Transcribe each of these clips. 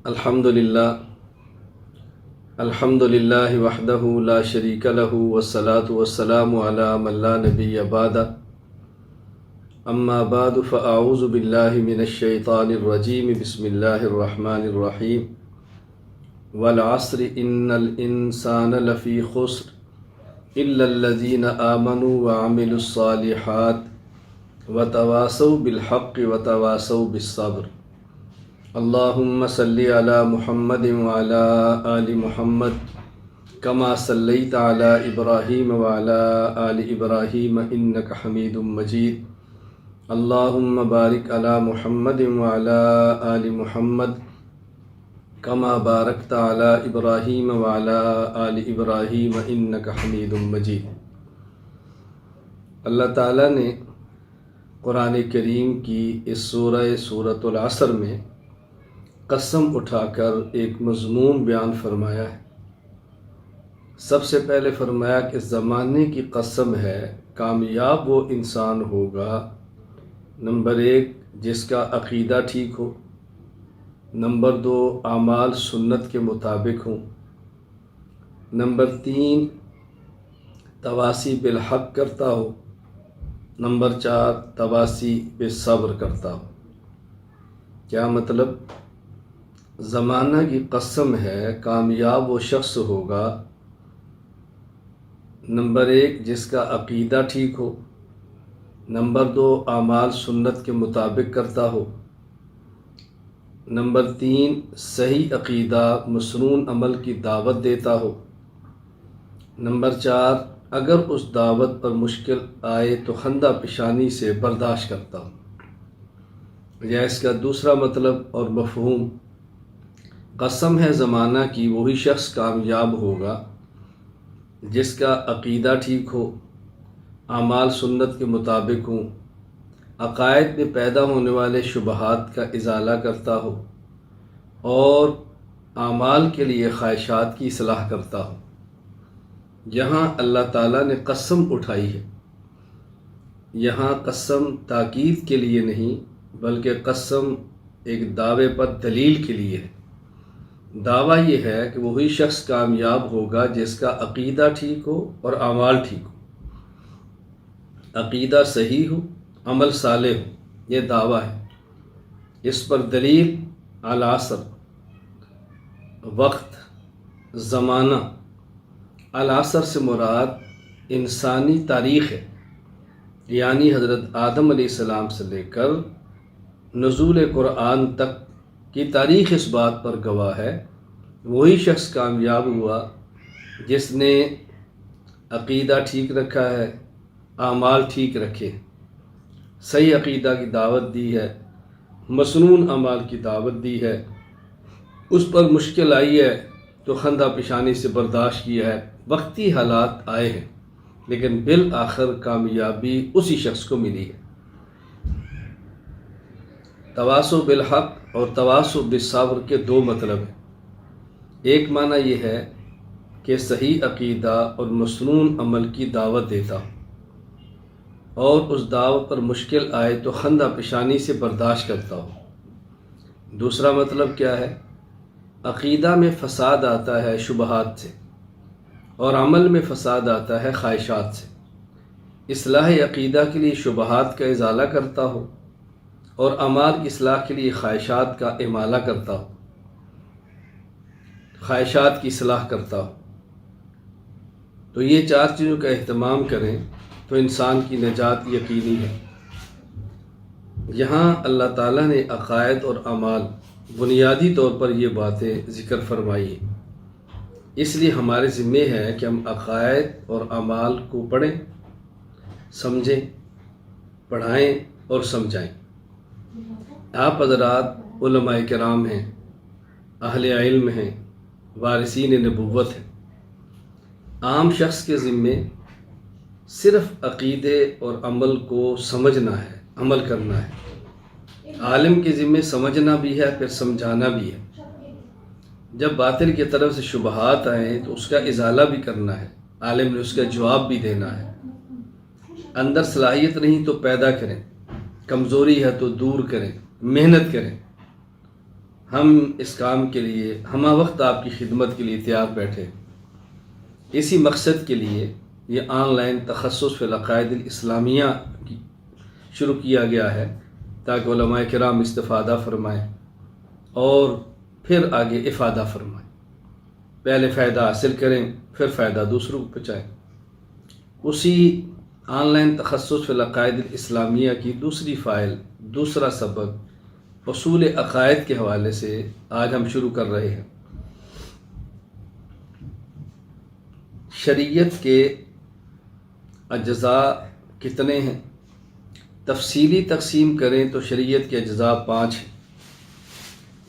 الحمد للہ وحدہ لا شریک لہ والصلاة والسلام علی من لا نبی بعدہ اما بعد فاعوذ باللہ من الشیطان الرجیم بسم اللہ الرحمن الرحیم والعصر ان الانسان لفی خسر الا الذین آمنوا وعملوا الصالحات وتواصوا بالحق وتواصوا بالصبر اللہم صلی علی محمد وعلی آل محمد کما صلیت علی ابراہیم وعلی آل ابراہیم انک حمید مجید اللہم بارک علی محمد وعلی آل محمد کما بارکت علی ابراہیم وعلی آل ابراہیم انک حمید مجید۔ اللہ تعالیٰ نے قرآن کریم کی اس سورۃ العصر میں قسم اٹھا کر ایک مضمون بیان فرمایا ہے۔ سب سے پہلے فرمایا کہ زمانے کی قسم ہے، کامیاب وہ انسان ہوگا، نمبر 1 جس کا عقیدہ ٹھیک ہو، نمبر 2 اعمال سنت کے مطابق ہوں، نمبر 3 تواصی بالحق کرتا ہو، نمبر 4 تواصی بالصبر کرتا ہو۔ کیا مطلب؟ زمانہ کی قسم ہے، کامیاب وہ شخص ہوگا، نمبر 1 جس کا عقیدہ ٹھیک ہو، نمبر 2 اعمال سنت کے مطابق کرتا ہو، نمبر 3 صحیح عقیدہ مسنون عمل کی دعوت دیتا ہو، نمبر 4 اگر اس دعوت پر مشکل آئے تو خندہ پیشانی سے برداشت کرتا ہو۔ یا اس کا دوسرا مطلب اور مفہوم، قسم ہے زمانہ کی وہی شخص کامیاب ہوگا جس کا عقیدہ ٹھیک ہو، اعمال سنت کے مطابق ہوں، عقائد میں پیدا ہونے والے شبہات کا ازالہ کرتا ہو اور اعمال کے لیے خواہشات کی اصلاح کرتا ہو۔ یہاں اللہ تعالیٰ نے قسم اٹھائی ہے، یہاں قسم تاکید کے لیے نہیں بلکہ قسم ایک دعوے پر دلیل کے لیے ہے۔ دعویٰ یہ ہے کہ وہی شخص کامیاب ہوگا جس کا عقیدہ ٹھیک ہو اور اعمال ٹھیک ہو، عقیدہ صحیح ہو، عمل صالح ہو، یہ دعویٰ ہے۔ اس پر دلیل العصر، وقت، زمانہ۔ العصر سے مراد انسانی تاریخ ہے، یعنی حضرت آدم علیہ السلام سے لے کر نزول قرآن تک کی تاریخ اس بات پر گواہ ہے، وہی شخص کامیاب ہوا جس نے عقیدہ ٹھیک رکھا ہے، اعمال ٹھیک رکھے، صحیح عقیدہ کی دعوت دی ہے، مسنون اعمال کی دعوت دی ہے، اس پر مشکل آئی ہے تو خندہ پیشانی سے برداشت کیا ہے، وقتی حالات آئے ہیں لیکن بالآخر کامیابی اسی شخص کو ملی ہے۔ تواصو بالحق اور تواصو بالصبر کے 2 مطلب ہیں۔ ایک معنی یہ ہے کہ صحیح عقیدہ اور مسنون عمل کی دعوت دیتا ہو اور اس دعوت پر مشکل آئے تو خندہ پیشانی سے برداشت کرتا ہو۔ دوسرا مطلب کیا ہے؟ عقیدہ میں فساد آتا ہے شبہات سے اور عمل میں فساد آتا ہے خواہشات سے۔ اصلاح عقیدہ کے لیے شبہات کا ازالہ کرتا ہو اور اعمال کی اصلاح کے لیے خواہشات کا امالہ کرتا ہو، خواہشات کی اصلاح کرتا ہو۔ تو یہ 4 چیزوں کا اہتمام کریں تو انسان کی نجات یقینی ہے۔ یہاں اللہ تعالیٰ نے عقائد اور اعمال بنیادی طور پر یہ باتیں ذکر فرمائی ہیں، اس لیے ہمارے ذمہ ہے کہ ہم عقائد اور اعمال کو پڑھیں، سمجھیں، پڑھائیں اور سمجھائیں۔ آپ حضرات علماء کرام ہیں، اہل علم ہیں، وارثین نبوت ہیں۔ عام شخص کے ذمے صرف عقیدے اور عمل کو سمجھنا ہے، عمل کرنا ہے۔ عالم کے ذمے سمجھنا بھی ہے، پھر سمجھانا بھی ہے۔ جب باطل کی طرف سے شبہات آئیں تو اس کا ازالہ بھی کرنا ہے، عالم نے اس کا جواب بھی دینا ہے۔ اندر صلاحیت نہیں تو پیدا کریں، کمزوری ہے تو دور کریں، محنت کریں۔ ہم اس کام کے لیے ہمہ وقت آپ کی خدمت کے لیے تیار بیٹھے۔ اسی مقصد کے لیے یہ آن لائن تخصص فی العقائد الاسلامیہ شروع کیا گیا ہے، تاکہ علماء کرام استفادہ فرمائیں اور پھر آگے افادہ فرمائیں۔ پہلے فائدہ حاصل کریں، پھر فائدہ دوسروں کو پہنچائیں۔ اسی آن لائن تخصص فی العقائد الاسلامیہ کی دوسری فائل، دوسرا سبق اصول عقائد کے حوالے سے آج ہم شروع کر رہے ہیں۔ شریعت کے اجزاء کتنے ہیں؟ تفصیلی تقسیم کریں تو شریعت کے اجزاء 5 ہیں۔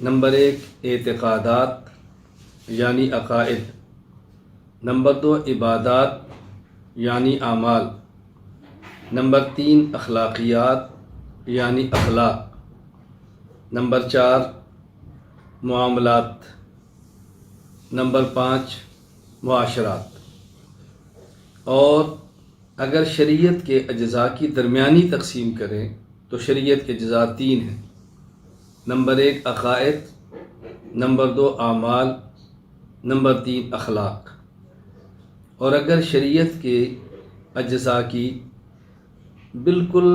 نمبر 1 اعتقادات یعنی عقائد، نمبر 2 عبادات یعنی اعمال، نمبر 3 اخلاقیات یعنی اخلاق، نمبر 4 معاملات، نمبر 5 معاشرات۔ اور اگر شریعت کے اجزاء کی درمیانی تقسیم کریں تو شریعت کے اجزاء 3 ہیں۔ نمبر 1 عقائد، نمبر 2 اعمال، نمبر 3 اخلاق۔ اور اگر شریعت کے اجزاء کی بالکل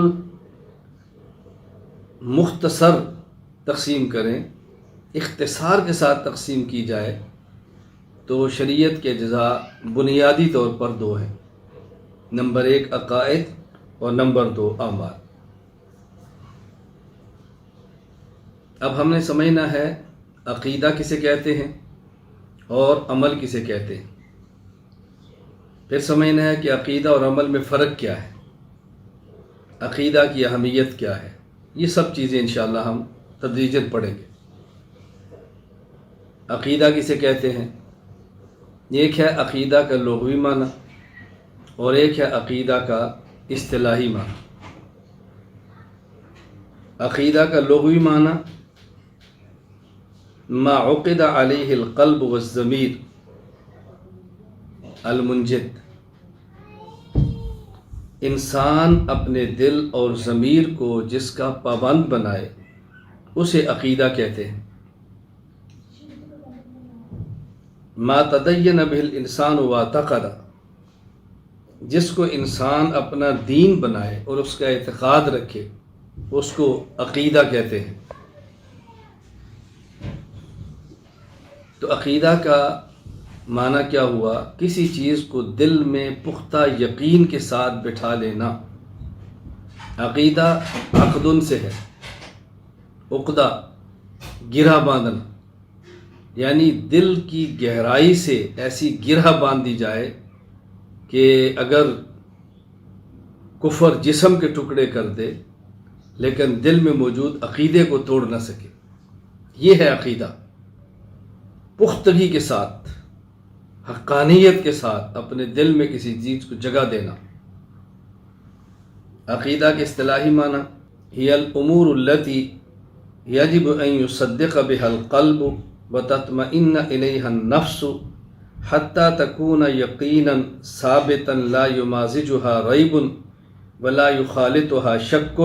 مختصر تقسیم کریں، اختصار کے ساتھ تقسیم کی جائے تو شریعت کے اجزاء بنیادی طور پر 2 ہیں۔ نمبر 1 عقائد اور نمبر 2 اعمال۔ اب ہم نے سمجھنا ہے عقیدہ کسے کہتے ہیں اور عمل کسے کہتے ہیں، پھر سمجھنا ہے کہ عقیدہ اور عمل میں فرق کیا ہے، عقیدہ کی اہمیت کیا ہے۔ یہ سب چیزیں انشاءاللہ ہم تدریجاً پڑھیں گے۔ عقیدہ کسے کہتے ہیں؟ ایک ہے عقیدہ کا لغوی معنی اور ایک ہے عقیدہ کا اصطلاحی معنی۔ عقیدہ کا لغوی معنی ما عقد علیہ القلب والضمیر المنجد، انسان اپنے دل اور ضمیر کو جس کا پابند بنائے اسے عقیدہ کہتے ہیں۔ ما تدین بہ الانسان واعتقد، جس کو انسان اپنا دین بنائے اور اس کا اعتقاد رکھے اس کو عقیدہ کہتے ہیں۔ تو عقیدہ کا معنی کیا ہوا؟ کسی چیز کو دل میں پختہ یقین کے ساتھ بٹھا لینا۔ عقیدہ عقدن سے ہے، عقدہ گرہ باندھنا، یعنی دل کی گہرائی سے ایسی گرہ باندھ دی جائے کہ اگر کفر جسم کے ٹکڑے کر دے لیکن دل میں موجود عقیدے کو توڑ نہ سکے، یہ ہے عقیدہ۔ پختگی کے ساتھ، حقانیت کے ساتھ اپنے دل میں کسی چیز کو جگہ دینا۔ عقیدہ کے اصطلاحی معنی ہی الامور التي یجب ان يصدق بها القلب وتطمئن الیها النفس حتى تكون یقینا ثابتا لا یمازجها ریب ولا یخالطها شک۔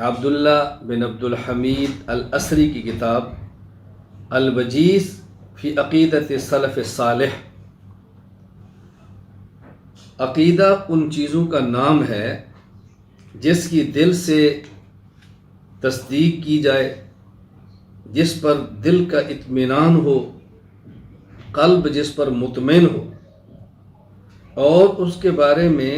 عبداللہ بن عبد الحمید الاسری کی کتاب الوجیز فی عقیدت سلف صالح۔ عقیدہ ان چیزوں کا نام ہے جس کی دل سے تصدیق کی جائے، جس پر دل کا اطمینان ہو، قلب جس پر مطمئن ہو، اور اس کے بارے میں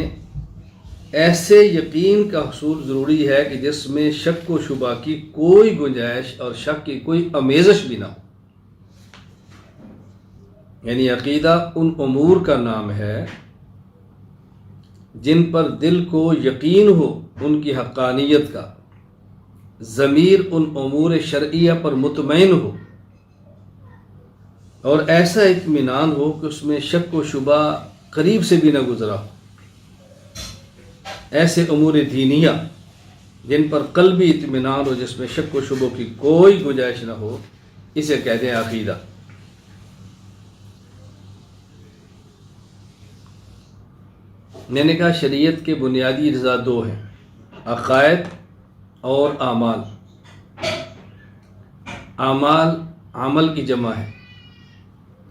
ایسے یقین کا حصول ضروری ہے کہ جس میں شک و شبہ کی کوئی گنجائش اور شک کی کوئی آمیزش بھی نہ ہو۔ یعنی عقیدہ ان امور کا نام ہے جن پر دل کو یقین ہو ان کی حقانیت کا، ضمیر ان امور شرعیہ پر مطمئن ہو اور ایسا اطمینان ہو کہ اس میں شک و شبہ قریب سے بھی نہ گزرا ہو۔ ایسے امور دینیہ جن پر قلبی اطمینان ہو، جس میں شک و شبہ کی کوئی گنجائش نہ ہو، اسے کہتے ہیں عقیدہ۔ میں نے کہا شریعت کے بنیادی اجزاء 2 ہیں، عقائد اور اعمال۔ اعمال عمل کی جمع ہے،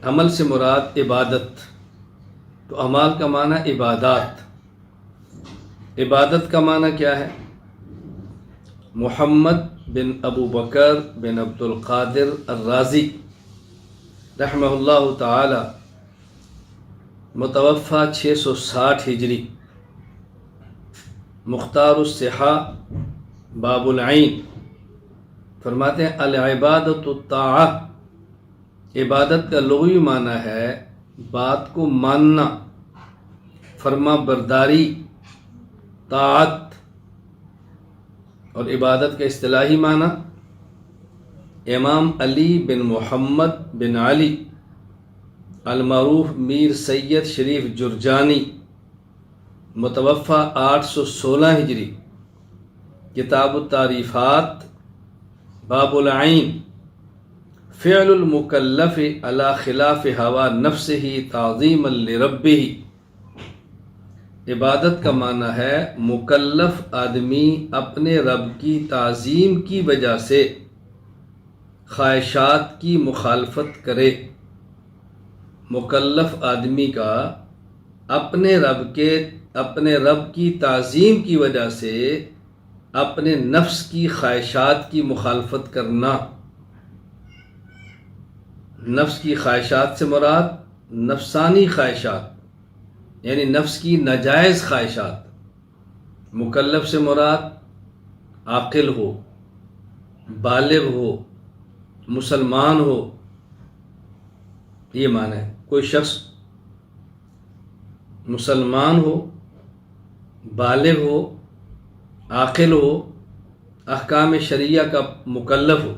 عمل سے مراد عبادت، تو اعمال کا معنی عبادات، عبادت کا معنی کیا ہے؟ محمد بن ابو بکر بن عبد القادر الرازی رحمہ اللہ تعالی متوفی 660 ہجری، مختار الصحاح باب العین فرماتے ہیں العبادۃ الطاعہ، عبادت کا لغوی معنی ہے بات کو ماننا، فرما برداری، طاعت، اور عبادت کا اصطلاحی معنی امام علی بن محمد بن علی المعروف میر سید شریف جرجانی متوفی 816 ہجری، کتاب التعریفات باب العین فعل المکلف علی خلاف ہوا نفسہ تعظیما لربہ، عبادت کا معنی ہے مکلف آدمی اپنے رب کی تعظیم کی وجہ سے خواہشات کی مخالفت کرے، مکلف آدمی کا اپنے رب کی تعظیم کی وجہ سے اپنے نفس کی خواہشات کی مخالفت کرنا۔ نفس کی خواہشات سے مراد نفسانی خواہشات، یعنی نفس کی ناجائز خواہشات۔ مکلف سے مراد عاقل ہو، بالغ ہو، مسلمان ہو، یہ معنی ہے۔ کوئی شخص مسلمان ہو، بالغ ہو، عاقل ہو، احکام شرعیہ کا مکلف ہو،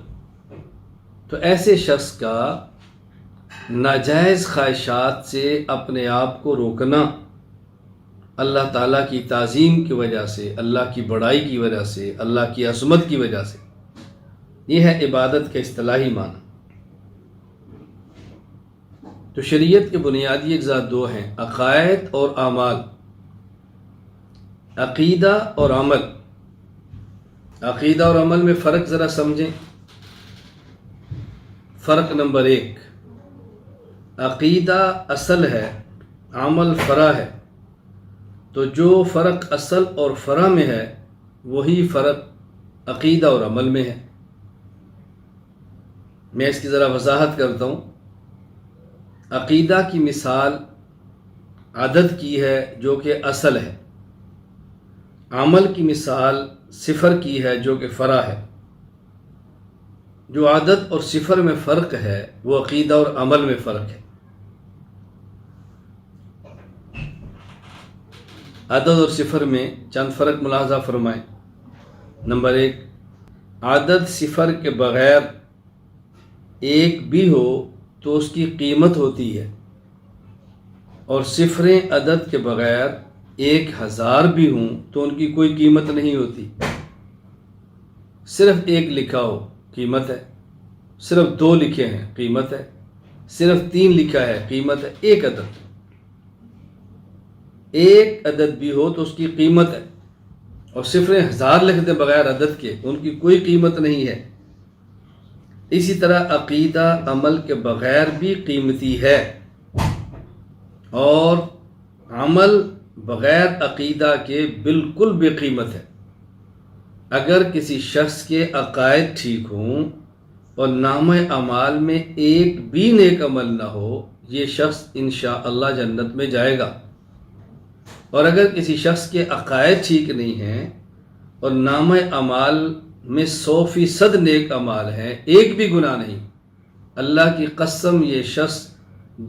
تو ایسے شخص کا ناجائز خواہشات سے اپنے آپ کو روکنا اللہ تعالیٰ کی تعظیم کی وجہ سے، اللہ کی بڑائی کی وجہ سے، اللہ کی عظمت کی وجہ سے، یہ ہے عبادت کا اصطلاحی معنی۔ تو شریعت کے بنیادی اجزاء دو ہیں، عقائد اور اعمال، عقیدہ اور عمل۔ عقیدہ اور عمل میں فرق ذرا سمجھیں۔ فرق نمبر 1، عقیدہ اصل ہے، عمل فرع ہے، تو جو فرق اصل اور فرع میں ہے وہی فرق عقیدہ اور عمل میں ہے۔ میں اس کی ذرا وضاحت کرتا ہوں۔ عقیدہ کی مثال عدد کی ہے جو کہ اصل ہے، عمل کی مثال صفر کی ہے جو کہ فرع ہے۔ جو عدد اور صفر میں فرق ہے وہ عقیدہ اور عمل میں فرق ہے۔ عدد اور صفر میں چند فرق ملاحظہ فرمائیں۔ نمبر 1، عدد صفر کے بغیر ایک بھی ہو تو اس کی قیمت ہوتی ہے، اور صفریں عدد کے بغیر 1000 بھی ہوں تو ان کی کوئی قیمت نہیں ہوتی۔ صرف 1 لکھا ہو قیمت ہے، صرف 2 لکھے ہیں قیمت ہے، صرف 3 لکھا ہے قیمت ہے۔ ایک عدد بھی ہو تو اس کی قیمت ہے، اور صفریں 1000 لکھ دیں بغیر عدد کے ان کی کوئی قیمت نہیں ہے۔ اسی طرح عقیدہ عمل کے بغیر بھی قیمتی ہے، اور عمل بغیر عقیدہ کے بالکل بے قیمت ہے۔ اگر کسی شخص کے عقائد ٹھیک ہوں اور نامہ اعمال میں ایک بھی نیک عمل نہ ہو، یہ شخص انشاءاللہ جنت میں جائے گا۔ اور اگر کسی شخص کے عقائد ٹھیک نہیں ہیں اور نامہ اعمال میں 100% نیک اعمال ہیں، ایک بھی گناہ نہیں، اللہ کی قسم یہ شخص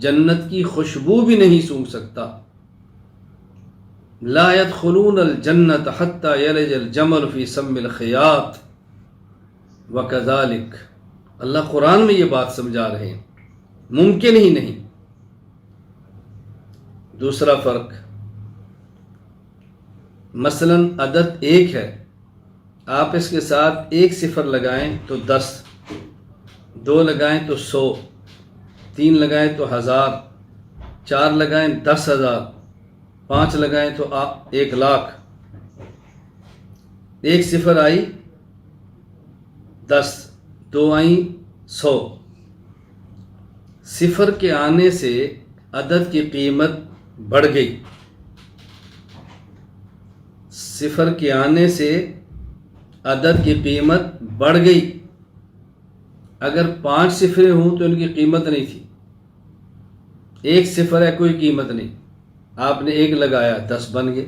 جنت کی خوشبو بھی نہیں سونگھ سکتا۔ لا يدخلون الجنت حتى يلج الجمل في سم الخياط وكذلك، اللہ قرآن میں یہ بات سمجھا رہے ہیں، ممکن ہی نہیں۔ دوسرا فرق، مثلا عدد 1 ہے، آپ اس کے ساتھ 1 صفر لگائیں تو 10، 2 لگائیں تو 100، 3 لگائیں تو 1000، 4 لگائیں 10,000، 5 لگائیں تو 1,00,000۔ 1 صفر آئی 10، 2 آئیں 100 صفر کے آنے سے عدد کی قیمت بڑھ گئی، صفر کے آنے سے عدد کی قیمت بڑھ گئی۔ اگر 5 صفریں ہوں تو ان کی قیمت نہیں تھی، 1 صفر ہے کوئی قیمت نہیں، آپ نے 1 لگایا 10 بن گئے۔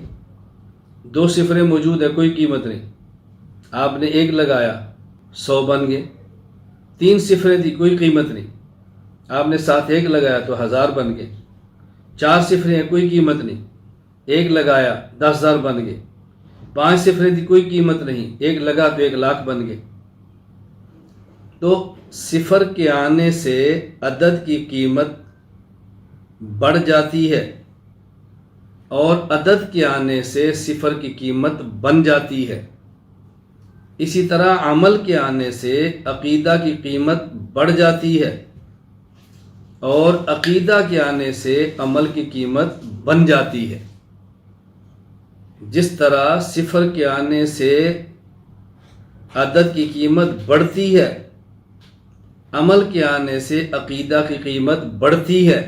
2 صفریں موجود ہے کوئی قیمت نہیں، آپ نے 1 لگایا 100 بن گئے۔ 3 صفریں تھی کوئی قیمت نہیں، آپ نے ساتھ 1 لگایا تو 1000 بن گئے۔ 4 صفریں ہیں کوئی قیمت نہیں، 1 لگایا 10,000 بن گئے۔ 5 صفریں تھی کوئی قیمت نہیں، 1 لگا تو 1,00,000 بن گئے۔ تو صفر کے آنے سے عدد کی قیمت بڑھ جاتی ہے اور عدد کے آنے سے صفر کی قیمت بن جاتی ہے۔ اسی طرح عمل کے آنے سے عقیدہ کی قیمت بڑھ جاتی ہے اور عقیدہ کے آنے سے عمل کی قیمت بن جاتی ہے۔ جس طرح صفر کے آنے سے عدد کی قیمت بڑھتی ہے، عمل کے آنے سے عقیدہ کی قیمت بڑھتی ہے،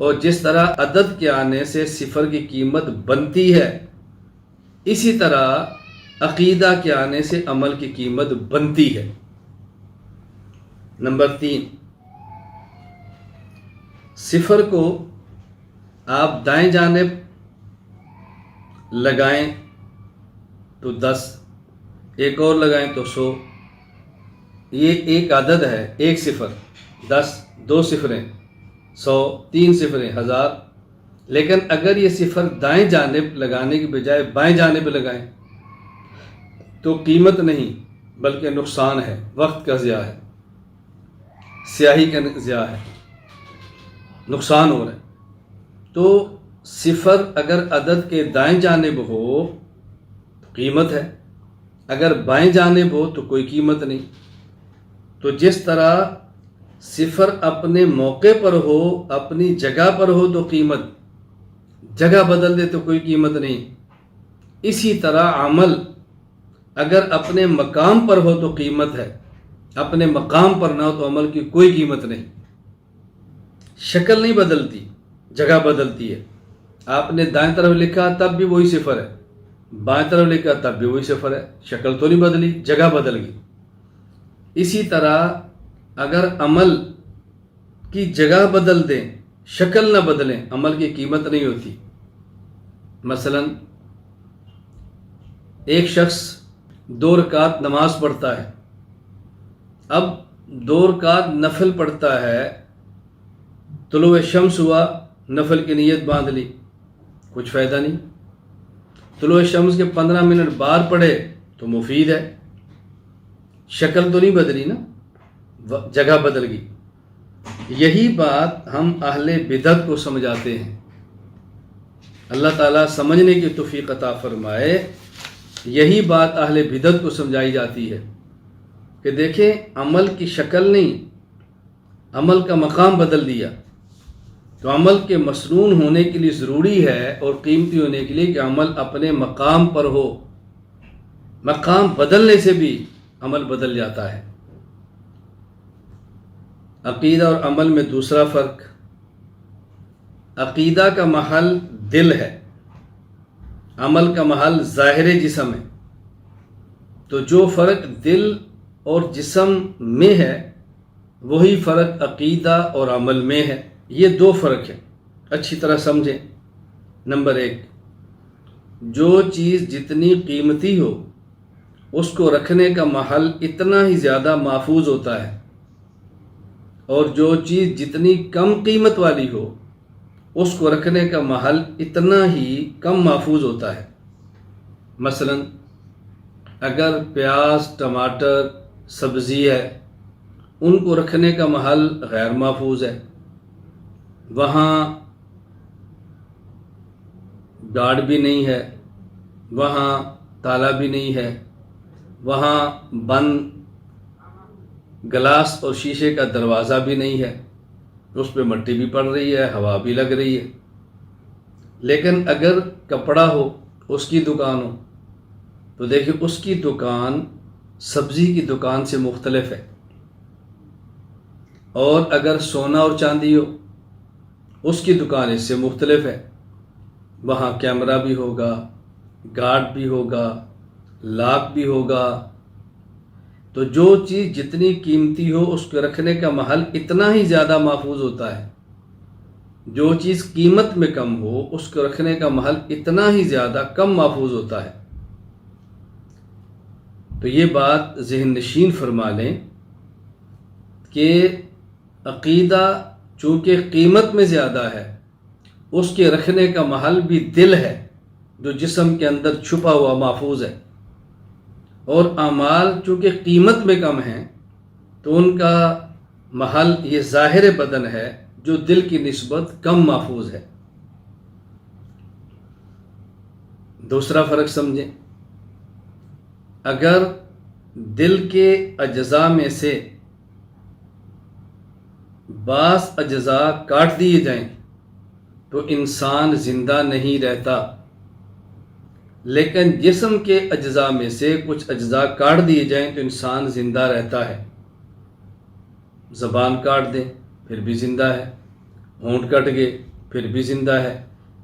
اور جس طرح عدد کے آنے سے صفر کی قیمت بنتی ہے، اسی طرح عقیدہ کے آنے سے عمل کی قیمت بنتی ہے۔ نمبر 3، صفر کو آپ دائیں جانب لگائیں تو 10، ایک اور لگائیں تو 100۔ یہ ایک عدد ہے، 1 صفر 10، 2 صفریں 100، 3 صفریں 1000۔ لیکن اگر یہ صفر دائیں جانب لگانے کی بجائے بائیں جانب لگائیں تو قیمت نہیں بلکہ نقصان ہے، وقت کا ضیاع ہے، سیاہی کا ضیاع ہے، نقصان ہو رہا ہے۔ تو صفر اگر عدد کے دائیں جانب ہو تو قیمت ہے، اگر بائیں جانب ہو تو کوئی قیمت نہیں۔ تو جس طرح صفر اپنے موقع پر ہو، اپنی جگہ پر ہو تو قیمت، جگہ بدل دے تو کوئی قیمت نہیں، اسی طرح عمل اگر اپنے مقام پر ہو تو قیمت ہے، اپنے مقام پر نہ ہو تو عمل کی کوئی قیمت نہیں۔ شکل نہیں بدلتی، جگہ بدلتی ہے۔ آپ نے دائیں طرف لکھا تب بھی وہی صفر ہے، بائیں طرف لکھا تب بھی وہی صفر ہے، شکل تو نہیں بدلی، جگہ بدل گئی۔ اسی طرح اگر عمل کی جگہ بدل دیں، شکل نہ بدلیں، عمل کی قیمت نہیں ہوتی۔ مثلا ایک شخص 2 رکعت نماز پڑھتا ہے، اب 2 رکعت نفل پڑھتا ہے، طلوع شمس ہوا، نفل کی نیت باندھ لی، کچھ فائدہ نہیں۔ طلوع شمس کے 15 منٹ بعد پڑھے تو مفید ہے، شکل تو نہیں بدلی نا، جگہ بدل گئی۔ یہی بات ہم اہل بدعت کو سمجھاتے ہیں، اللہ تعالیٰ سمجھنے کی توفیق عطا فرمائے۔ یہی بات اہل بدعت کو سمجھائی جاتی ہے کہ دیکھیں عمل کی شکل نہیں، عمل کا مقام بدل دیا۔ تو عمل کے مسنون ہونے کے لیے ضروری ہے اور قیمتی ہونے کے لیے کہ عمل اپنے مقام پر ہو، مقام بدلنے سے بھی عمل بدل جاتا ہے۔ عقیدہ اور عمل میں دوسرا فرق، عقیدہ کا محل دل ہے، عمل کا محل ظاہر جسم ہے۔ تو جو فرق دل اور جسم میں ہے وہی فرق عقیدہ اور عمل میں ہے۔ یہ 2 فرق ہیں، اچھی طرح سمجھیں۔ نمبر 1، جو چیز جتنی قیمتی ہو اس کو رکھنے کا محل اتنا ہی زیادہ محفوظ ہوتا ہے، اور جو چیز جتنی کم قیمت والی ہو اس کو رکھنے کا محل اتنا ہی کم محفوظ ہوتا ہے۔ مثلا اگر پیاز، ٹماٹر، سبزی ہے، ان کو رکھنے کا محل غیر محفوظ ہے، وہاں گارڈ بھی نہیں ہے، وہاں تالا بھی نہیں ہے، وہاں بند گلاس اور شیشے کا دروازہ بھی نہیں ہے، اس پہ مٹی بھی پڑ رہی ہے، ہوا بھی لگ رہی ہے۔ لیکن اگر کپڑا ہو، اس کی دکان ہو، تو دیکھیں اس کی دکان سبزی کی دکان سے مختلف ہے۔ اور اگر سونا اور چاندی ہو، اس کی دکان اس سے مختلف ہے، وہاں کیمرہ بھی ہوگا، گارڈ بھی ہوگا، لاک بھی ہوگا۔ تو جو چیز جتنی قیمتی ہو اس کو رکھنے کا محل اتنا ہی زیادہ محفوظ ہوتا ہے، جو چیز قیمت میں کم ہو اس کو رکھنے کا محل اتنا ہی زیادہ کم محفوظ ہوتا ہے۔ تو یہ بات ذہن نشین فرما لیں کہ عقیدہ چونکہ قیمت میں زیادہ ہے، اس کے رکھنے کا محل بھی دل ہے جو جسم کے اندر چھپا ہوا محفوظ ہے، اور اعمال چونکہ قیمت میں کم ہیں تو ان کا محل یہ ظاہر بدن ہے جو دل کی نسبت کم محفوظ ہے۔ دوسرا فرق سمجھیں، اگر دل کے اجزاء میں سے بعض اجزاء کاٹ دیے جائیں تو انسان زندہ نہیں رہتا، لیکن جسم کے اجزاء میں سے کچھ اجزاء کاٹ دیے جائیں تو انسان زندہ رہتا ہے۔ زبان کاٹ دیں پھر بھی زندہ ہے، ہونٹ کٹ گئے پھر بھی زندہ ہے،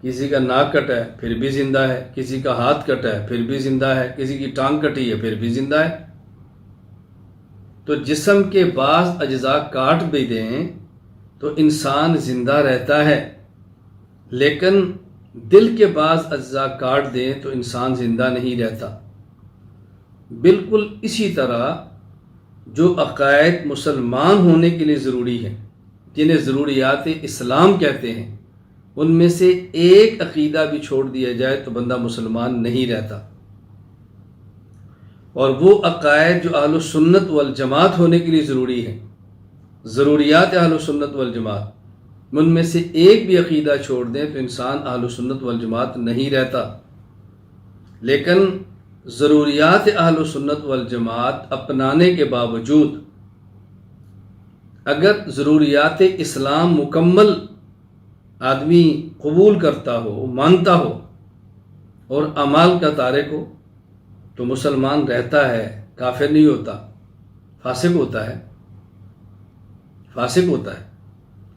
کسی کا ناک کٹا ہے پھر بھی زندہ ہے، کسی کا ہاتھ کٹا ہے پھر بھی زندہ ہے، کسی کی ٹانگ کٹی ہے پھر بھی زندہ ہے۔ تو جسم کے بعض اجزاء کاٹ بھی دیں تو انسان زندہ رہتا ہے، لیکن دل کے بعض اجزاء کاٹ دیں تو انسان زندہ نہیں رہتا۔ بالکل اسی طرح جو عقائد مسلمان ہونے کے لیے ضروری ہیں، جنہیں ضروریات اسلام کہتے ہیں، ان میں سے ایک عقیدہ بھی چھوڑ دیا جائے تو بندہ مسلمان نہیں رہتا۔ اور وہ عقائد جو اہل سنت والجماعت ہونے کے لیے ضروری ہیں، ضروریات اہل سنت والجماعت، ان میں سے ایک بھی عقیدہ چھوڑ دیں تو انسان اہل سنت والجماعت نہیں رہتا۔ لیکن ضروریات اہل سنت والجماعت اپنانے کے باوجود اگر ضروریات اسلام مکمل آدمی قبول کرتا ہو، مانتا ہو اور اعمال کا تارک ہو تو مسلمان رہتا ہے، کافر نہیں ہوتا، فاسق ہوتا ہے، فاسق ہوتا ہے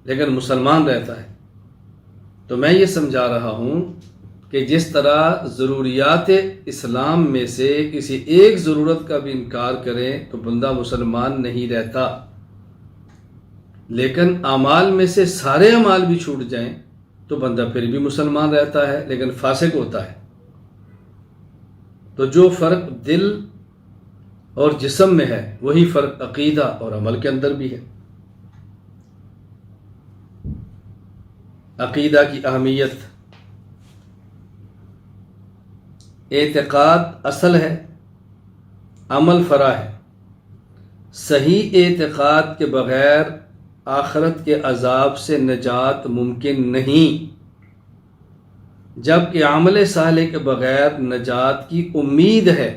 لیکن مسلمان رہتا ہے۔ تو میں یہ سمجھا رہا ہوں کہ جس طرح ضروریات اسلام میں سے کسی ایک ضرورت کا بھی انکار کریں تو بندہ مسلمان نہیں رہتا، لیکن اعمال میں سے سارے اعمال بھی چھوٹ جائیں تو بندہ پھر بھی مسلمان رہتا ہے لیکن فاسق ہوتا ہے۔ تو جو فرق دل اور جسم میں ہے وہی فرق عقیدہ اور عمل کے اندر بھی ہے۔ عقیدہ کی اہمیت، اعتقاد اصل ہے، عمل فرع ہے۔ صحیح اعتقاد کے بغیر آخرت کے عذاب سے نجات ممکن نہیں، جبکہ عمل صالح کے بغیر نجات کی امید ہے۔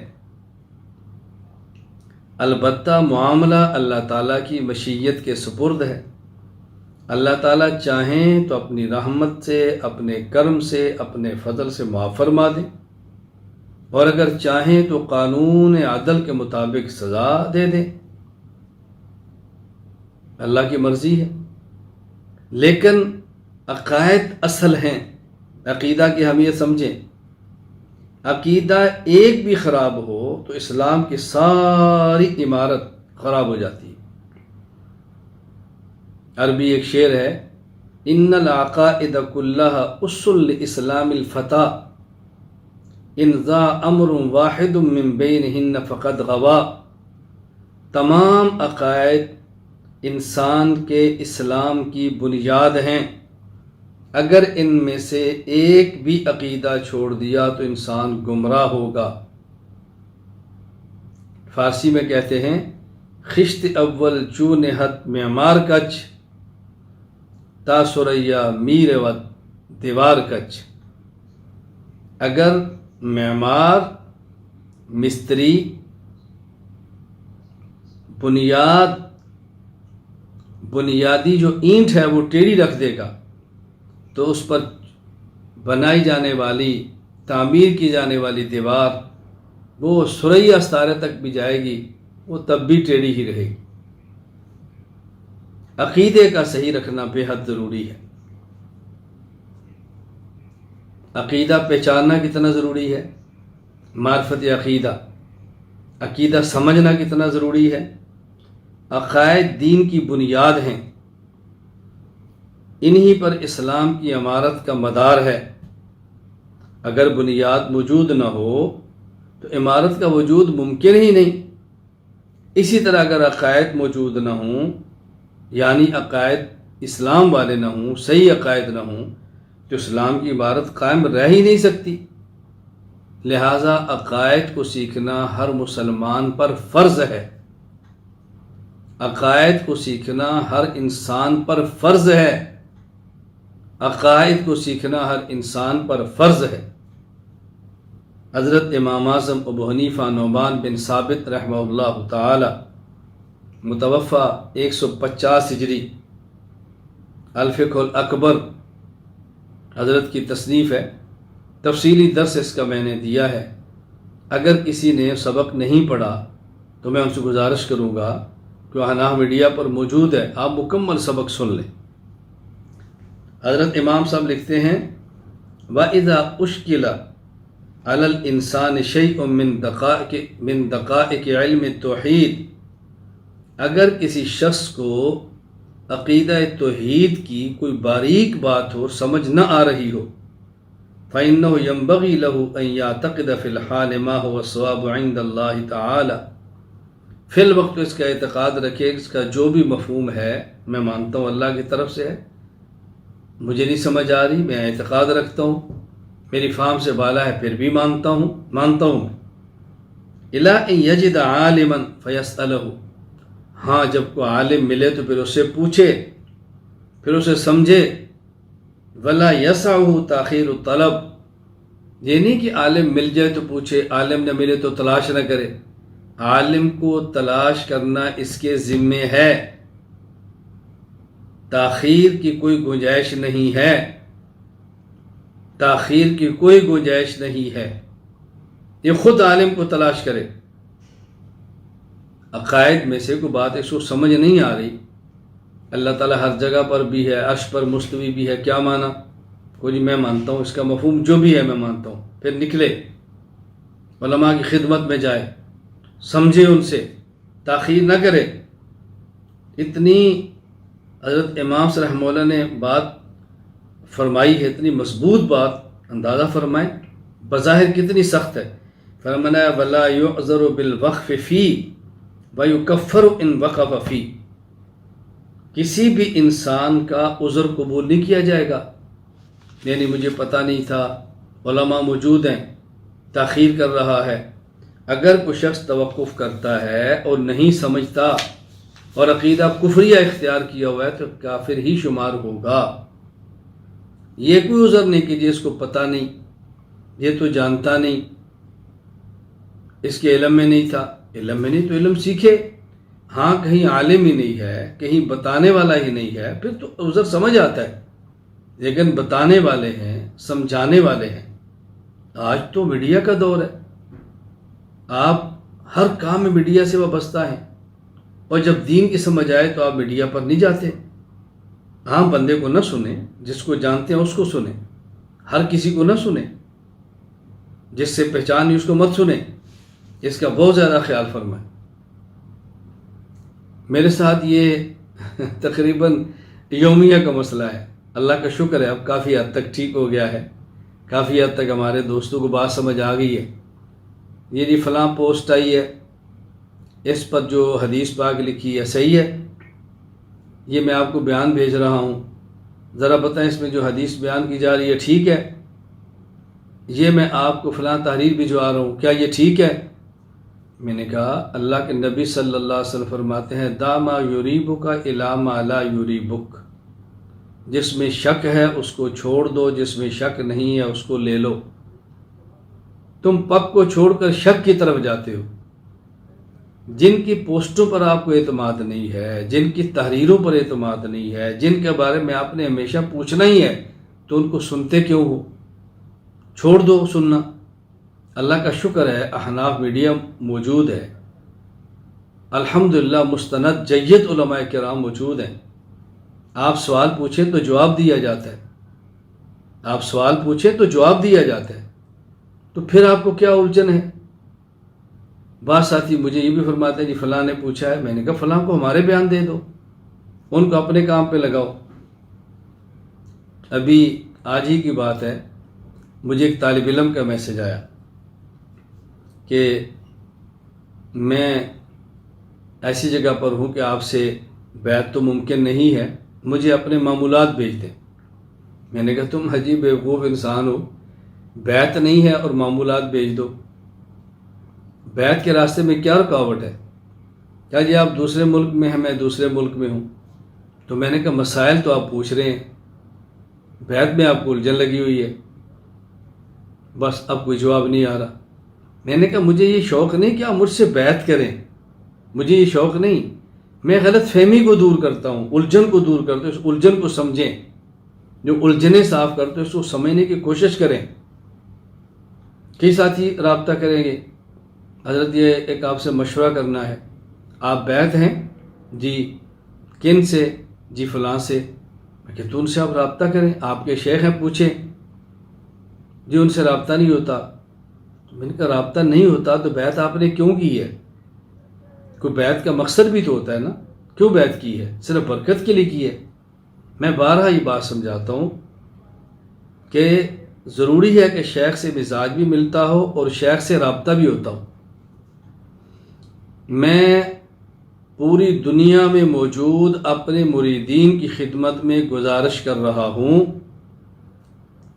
البتہ معاملہ اللہ تعالیٰ کی مشیت کے سپرد ہے۔ اللہ تعالیٰ چاہیں تو اپنی رحمت سے، اپنے کرم سے، اپنے فضل سے معاف فرما دیں، اور اگر چاہیں تو قانون عدل کے مطابق سزا دے دیں، اللہ کی مرضی ہے۔ لیکن عقائد اصل ہیں، عقیدہ کی اہمیت سمجھیں۔ عقیدہ ایک بھی خراب ہو تو اسلام کی ساری عمارت خراب ہو جاتی ہے۔ عربی ایک شعر ہے، ان العقائد کلھا اس لاسلام الفتى ان ذا امر واحد من بینہن فقد غوا۔ تمام عقائد انسان کے اسلام کی بنیاد ہیں، اگر ان میں سے ایک بھی عقیدہ چھوڑ دیا تو انسان گمراہ ہوگا۔ فارسی میں کہتے ہیں، خشت اول چو نہت معمار کچ تا سریا میر و دیوار کچ۔ اگر معمار، مستری بنیادی جو اینٹ ہے وہ ٹیڑھی رکھ دے گا تو اس پر بنائی جانے والی، تعمیر کی جانے والی دیوار وہ سریا ستارے تک بھی جائے گی، وہ تب بھی ٹیڑھی ہی رہے گی۔ عقیدے کا صحیح رکھنا بے حد ضروری ہے۔ عقیدہ پہچاننا کتنا ضروری ہے، معرفت عقیدہ، عقیدہ سمجھنا کتنا ضروری ہے۔ عقائد دین کی بنیاد ہیں، انہی پر اسلام کی عمارت کا مدار ہے۔ اگر بنیاد موجود نہ ہو تو عمارت کا وجود ممکن ہی نہیں۔ اسی طرح اگر عقائد موجود نہ ہوں، یعنی عقائد اسلام والے نہ ہوں، صحیح عقائد نہ ہوں، تو اسلام کی عمارت قائم رہ ہی نہیں سکتی۔ لہٰذا عقائد کو سیکھنا ہر مسلمان پر فرض ہے، عقائد کو سیکھنا ہر انسان پر فرض ہے، عقائد کو سیکھنا ہر انسان پر فرض ہے۔ حضرت امام اعظم ابو حنیفہ نعمان بن ثابت رحمہ اللہ تعالی متوفی 150 ہجری، الفقہ الاکبر حضرت کی تصنیف ہے، تفصیلی درس اس کا میں نے دیا ہے۔ اگر کسی نے سبق نہیں پڑھا تو میں ان سے گزارش کروں گا کہ احناف میڈیا پر موجود ہے، آپ مکمل سبق سن لیں۔ حضرت امام صاحب لکھتے ہیں وَإِذَا أُشْكِلَ عَلَى الْإِنسَانِ شَيْءٌ مِّن دَقَائِقِ عِلْمِ التوحید، اگر کسی شخص کو عقیدہ توحید کی کوئی باریک بات ہو، سمجھ نہ آ رہی ہو، فَإِنَّهُ يَنبَغِي لَهُ أَن يَعْتَقِدَ فِي الْحَالِ مَا هُوَ الصَّوَابُ عِندَ اللَّهِ تَعَالَى، فی الوقت اس کا اعتقاد رکھے، اس کا جو بھی مفہوم ہے میں مانتا ہوں اللہ کی طرف سے ہے، مجھے نہیں سمجھ آ رہی، میں اعتقاد رکھتا ہوں، میری فہم سے بالا ہے پھر بھی مانتا ہوں اِلَىٰ أَن يَجِدَ عَالِمًا فَيَسْأَلَهُ، ہاں جب کوئی عالم ملے تو پھر اس سے پوچھے، پھر اسے سمجھے۔ وَلَا يَسْعُهُ تَأْخِيرُ الطَّلَبِ، یہ نہیں کہ عالم مل جائے تو پوچھے، عالم نہ ملے تو تلاش نہ کرے، عالم کو تلاش کرنا اس کے ذمے ہے، تاخیر کی کوئی گنجائش نہیں ہے، تاخیر کی کوئی گنجائش نہیں ہے، یہ خود عالم کو تلاش کرے۔ عقائد میں سے کوئی بات اس کو سمجھ نہیں آ رہی، اللہ تعالیٰ ہر جگہ پر بھی ہے، عرش پر مستوی بھی ہے، کیا معنی؟ کوئی میں مانتا ہوں، اس کا مفہوم جو بھی ہے میں مانتا ہوں، پھر نکلے علماء کی خدمت میں جائے، سمجھے، ان سے تاخیر نہ کرے۔ اتنی حضرت امام صلی رحمہ اللہ نے بات فرمائی ہے، اتنی مضبوط بات، اندازہ فرمائیں بظاہر کتنی سخت ہے۔ فرمایا وَلَا يُعْذَرُ بِالْوَقْفِ فِي وَيُكَفَّرُ إِنْ وَقَفَ فِي، کسی بھی انسان کا عذر قبول نہیں کیا جائے گا، یعنی مجھے پتہ نہیں تھا، علماء موجود ہیں، تاخیر کر رہا ہے۔ اگر کوئی شخص توقف کرتا ہے اور نہیں سمجھتا اور عقیدہ کفریہ اختیار کیا ہوا ہے تو کافر ہی شمار ہوگا۔ یہ کوئی عذر نہیں کہ جی اس کو پتہ نہیں، یہ تو جانتا نہیں، اس کے علم میں نہیں تھا، علم میں نہیں تو علم سیکھے۔ ہاں کہیں عالم ہی نہیں ہے، کہیں بتانے والا ہی نہیں ہے، پھر تو عذر سمجھ آتا ہے، لیکن بتانے والے ہیں، سمجھانے والے ہیں۔ آج تو میڈیا کا دور ہے، آپ ہر کام میں میڈیا سے وابستہ ہیں، اور جب دین کی سمجھ آئے تو آپ میڈیا پر نہیں جاتے۔ عام بندے کو نہ سنیں، جس کو جانتے ہیں اس کو سنیں، ہر کسی کو نہ سنیں، جس سے پہچان نہیں اس کو مت سنیں، اس کا بہت زیادہ خیال فرمائیں۔ میرے ساتھ یہ تقریباً یومیہ کا مسئلہ ہے، اللہ کا شکر ہے اب کافی حد تک ٹھیک ہو گیا ہے، کافی حد تک ہمارے دوستوں کو بات سمجھ آ گئی ہے۔ یہ جی فلاں پوسٹ آئی ہے، اس پر جو حدیث پاک لکھی ہے صحیح ہے، یہ میں آپ کو بیان بھیج رہا ہوں، ذرا بتائیں اس میں جو حدیث بیان کی جا رہی ہے ٹھیک ہے؟ یہ میں آپ کو فلاں تحریر بھجوا رہا ہوں، کیا یہ ٹھیک ہے؟ میں نے کہا اللہ کے نبی صلی اللہ علیہ وسلم فرماتے ہیں دع ما یریبک الی ما لا یریبک، جس میں شک ہے اس کو چھوڑ دو، جس میں شک نہیں ہے اس کو لے لو۔ تم پک کو چھوڑ کر شک کی طرف جاتے ہو۔ جن کی پوسٹوں پر آپ کو اعتماد نہیں ہے، جن کی تحریروں پر اعتماد نہیں ہے، جن کے بارے میں آپ نے ہمیشہ پوچھنا ہی ہے، تو ان کو سنتے کیوں ہو؟ چھوڑ دو سننا۔ اللہ کا شکر ہے احناف میڈیا موجود ہے، الحمدللہ مستند جید علماء کرام موجود ہیں، آپ سوال پوچھیں تو جواب دیا جاتا ہے، آپ سوال پوچھیں تو جواب دیا جاتا ہے، تو پھر آپ کو کیا الجھن ہے؟ بعض ساتھی مجھے یہ بھی فرماتے ہیں جی فلاں نے پوچھا ہے، میں نے کہا فلاں کو ہمارے بیان دے دو، ان کو اپنے کام پہ لگاؤ۔ ابھی آج ہی کی بات ہے، مجھے ایک طالب علم کا میسج آیا کہ میں ایسی جگہ پر ہوں کہ آپ سے بیعت تو ممکن نہیں ہے، مجھے اپنے معمولات بھیج دیں۔ میں نے کہا تم عجیب بیوقوف انسان ہو، بیعت نہیں ہے اور معمولات بھیج دو، بیعت کے راستے میں کیا رکاوٹ ہے؟ کیا جی آپ دوسرے ملک میں ہیں، میں دوسرے ملک میں ہوں، تو میں نے کہا مسائل تو آپ پوچھ رہے ہیں، بیعت میں آپ کو الجھن لگی ہوئی ہے، بس اب کوئی جواب نہیں آ رہا۔ میں نے کہا مجھے یہ شوق نہیں کہ آپ مجھ سے بیعت کریں، مجھے یہ شوق نہیں، میں غلط فہمی کو دور کرتا ہوں، الجھن کو دور کرتا ہوں، اس الجھن کو سمجھیں، جو الجھنیں صاف کرتے ہیں اس کو سمجھنے کی کوشش کریں۔ کئی ساتھی رابطہ کریں گے، حضرت یہ ایک آپ سے مشورہ کرنا ہے، آپ بیعت ہیں؟ جی کن سے؟ جی فلاں سے۔ میں کہ تو ان سے آپ رابطہ کریں، آپ کے شیخ ہیں، پوچھیں۔ جی ان سے رابطہ نہیں ہوتا۔ میں نے کہا رابطہ نہیں ہوتا تو بیعت آپ نے کیوں کی ہے؟ کوئی بیعت کا مقصد بھی تو ہوتا ہے نا، کیوں بیعت کی ہے؟ صرف برکت کے لیے کی ہے؟ میں بارہا یہ بات سمجھاتا ہوں کہ ضروری ہے کہ شیخ سے مزاج بھی ملتا ہو اور شیخ سے رابطہ بھی ہوتا ہو۔ میں پوری دنیا میں موجود اپنے مریدین کی خدمت میں گزارش کر رہا ہوں،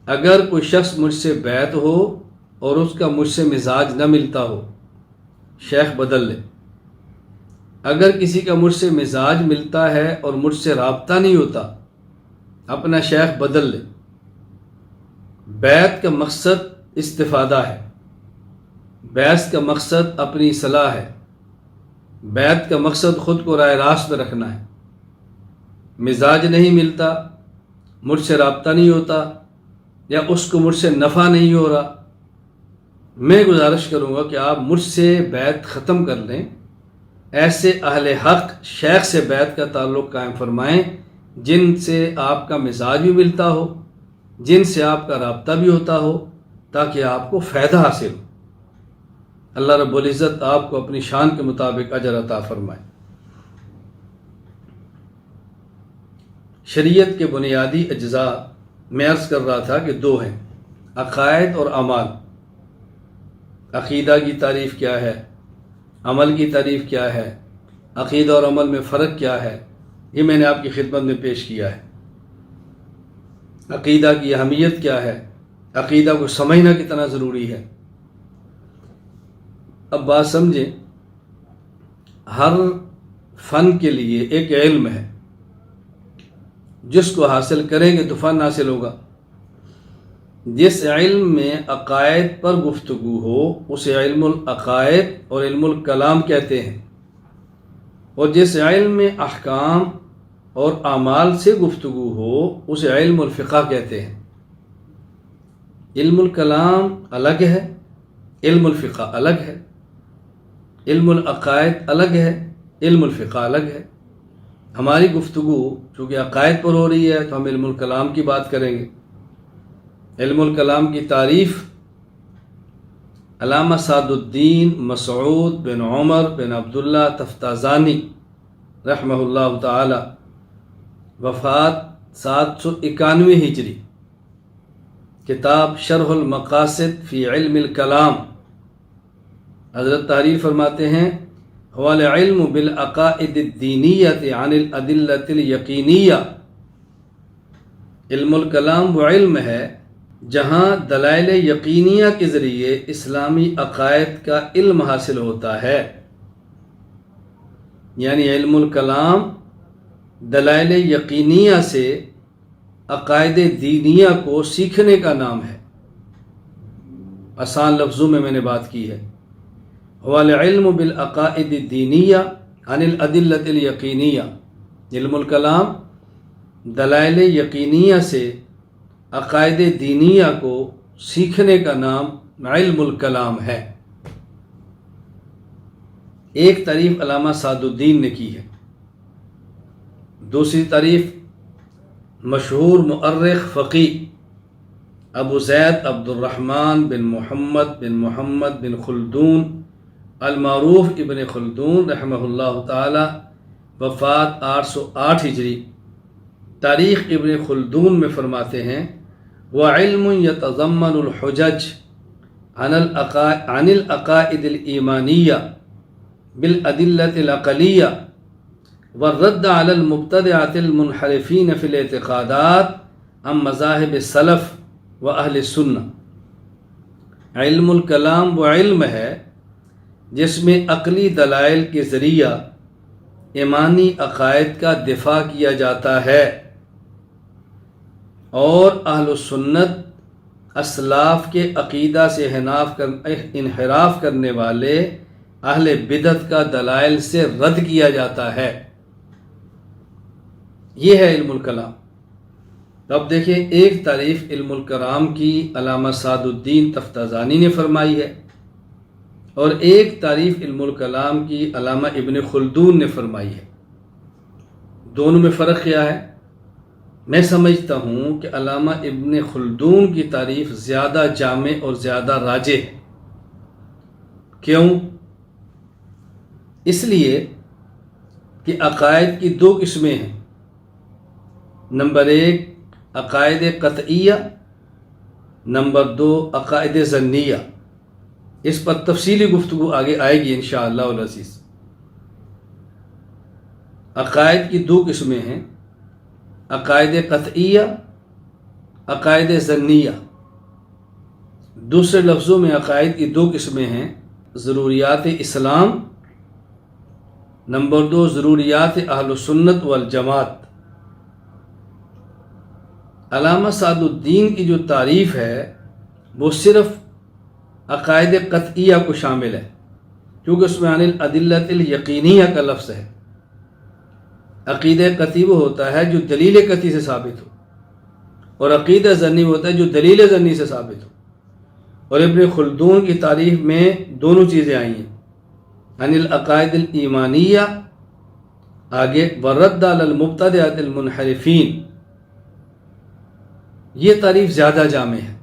اگر کوئی شخص مجھ سے بیعت ہو اور اس کا مجھ سے مزاج نہ ملتا ہو، شیخ بدل لے۔ اگر کسی کا مجھ سے مزاج ملتا ہے اور مجھ سے رابطہ نہیں ہوتا، اپنا شیخ بدل لے۔ بیعت کا مقصد استفادہ ہے، بیعت کا مقصد اپنی اصلاح ہے، بیعت کا مقصد خود کو راہ راست پہ رکھنا ہے۔ مزاج نہیں ملتا، مجھ سے رابطہ نہیں ہوتا، یا اس کو مجھ سے نفع نہیں ہو رہا، میں گزارش کروں گا کہ آپ مجھ سے بیعت ختم کر لیں، ایسے اہل حق شیخ سے بیعت کا تعلق قائم فرمائیں جن سے آپ کا مزاج بھی ملتا ہو، جن سے آپ کا رابطہ بھی ہوتا ہو، تاکہ آپ کو فائدہ حاصل ہو۔ اللہ رب العزت آپ کو اپنی شان کے مطابق اجر عطا فرمائے۔ شریعت کے بنیادی اجزاء میں عرض کر رہا تھا کہ دو ہیں، عقائد اور اعمال۔ عقیدہ کی تعریف کیا ہے، عمل کی تعریف کیا ہے، عقیدہ اور عمل میں فرق کیا ہے، یہ میں نے آپ کی خدمت میں پیش کیا ہے۔ عقیدہ کی اہمیت کیا ہے، عقیدہ کو سمجھنا کتنا ضروری ہے۔ اب بات سمجھیں، ہر فن کے لیے ایک علم ہے، جس کو حاصل کریں گے تو فن حاصل ہوگا۔ جس علم میں عقائد پر گفتگو ہو اسے علم العقائد اور علم الکلام کہتے ہیں، اور جس علم میں احکام اور اعمال سے گفتگو ہو اسے علم الفقہ کہتے ہیں۔ علم الکلام الگ ہے، علم الفقہ الگ ہے، علم العقائد الگ ہے، علم الفقہ الگ ہے۔ ہماری گفتگو چونکہ عقائد پر ہو رہی ہے تو ہم علم الکلام کی بات کریں گے۔ علم الکلام کی تعریف علامہ سعد الدین مسعود بن عمر بن عبداللہ تفتازانی رحمہ اللہ تعالی، وفات 791 ہجری، کتاب شرح المقاصد فی علم الکلام، حضرت تحریر فرماتے ہیں هو العلم بالعقائد الدینیۃ عن الادلۃ الیقینیہ۔ علم الکلام وہ علم ہے جہاں دلائل یقینیہ کے ذریعے اسلامی عقائد کا علم حاصل ہوتا ہے۔ یعنی علم الکلام دلائل یقینیہ سے عقائد دینیہ کو سیکھنے کا نام ہے۔ آسان لفظوں میں نے بات کی ہے، هو العلم بالعقائد الدینیہ عن الادلۃ الیقینیہ۔ علم الکلام دلائل یقینیہ سے عقائد دینیہ کو سیکھنے کا نام علم الکلام ہے۔ ایک تعریف علامہ سعد الدین نے کی ہے، دوسری تعریف مشہور مؤرخ فقی ابو زید عبد الرحمن بن محمد بن خلدون المعروف ابن خلدون رحمہ اللہ تعالی، وفات 808 ہجری، تاریخ ابن خلدون میں فرماتے ہیں وَعِلْمٌ يَتَضَمَّنُ الْحُجَجَ عن العقائد الإيمانية بالأدلة العقلية والرد على المبتدعة المنحرفين في الاعتقادات عن مذاهب السلف وأهل السنة۔ علم الکلام وہ علم ہے جس میں عقلی دلائل کے ذریعہ ایمانی عقائد کا دفاع کیا جاتا ہے اور اہل السنت اسلاف کے عقیدہ سے انحراف کرنے والے اہل بدعت کا دلائل سے رد کیا جاتا ہے۔ یہ ہے علم الکلام۔ اب دیکھیں، ایک تعریف علم الکلام کی علامہ سعد الدین تفتازانی نے فرمائی ہے اور ایک تعریف علم الکلام کی علامہ ابن خلدون نے فرمائی ہے۔ دونوں میں فرق کیا ہے؟ میں سمجھتا ہوں کہ علامہ ابن خلدون کی تعریف زیادہ جامع اور زیادہ راجح ہے۔ کیوں؟ اس لیے کہ عقائد کی دو قسمیں ہیں۔ نمبر 1 عقائد قطعیہ، نمبر 2 عقائد ظنیہ۔ اس پر تفصیلی گفتگو آگے آئے گی انشاءاللہ العزیز۔ عقائد کی دو قسمیں ہیں، عقائد قطعیہ، عقائد ظنیہ۔ دوسرے لفظوں میں عقائد کی دو قسمیں ہیں، ضروریات اسلام، نمبر 2 ضروریات اہل السنت والجماعت۔ علامہ سعد الدین کی جو تعریف ہے وہ صرف عقائد قطعیہ کو شامل ہے، کیونکہ اس میں عن الادلۃ الیقینیہ کا لفظ ہے۔ عقیدہ قطعی وہ ہوتا ہے جو دلیل قطعی سے ثابت ہو، اور عقیدہ ظنی ہوتا ہے جو دلیل ظنی سے ثابت ہو۔ اور ابن خلدون کی تعریف میں دونوں چیزیں آئی ہیں، عن العقائد الایمانیہ، آگے ورد علی المبتدعۃ المنحرفین۔ یہ تعریف زیادہ جامع ہے،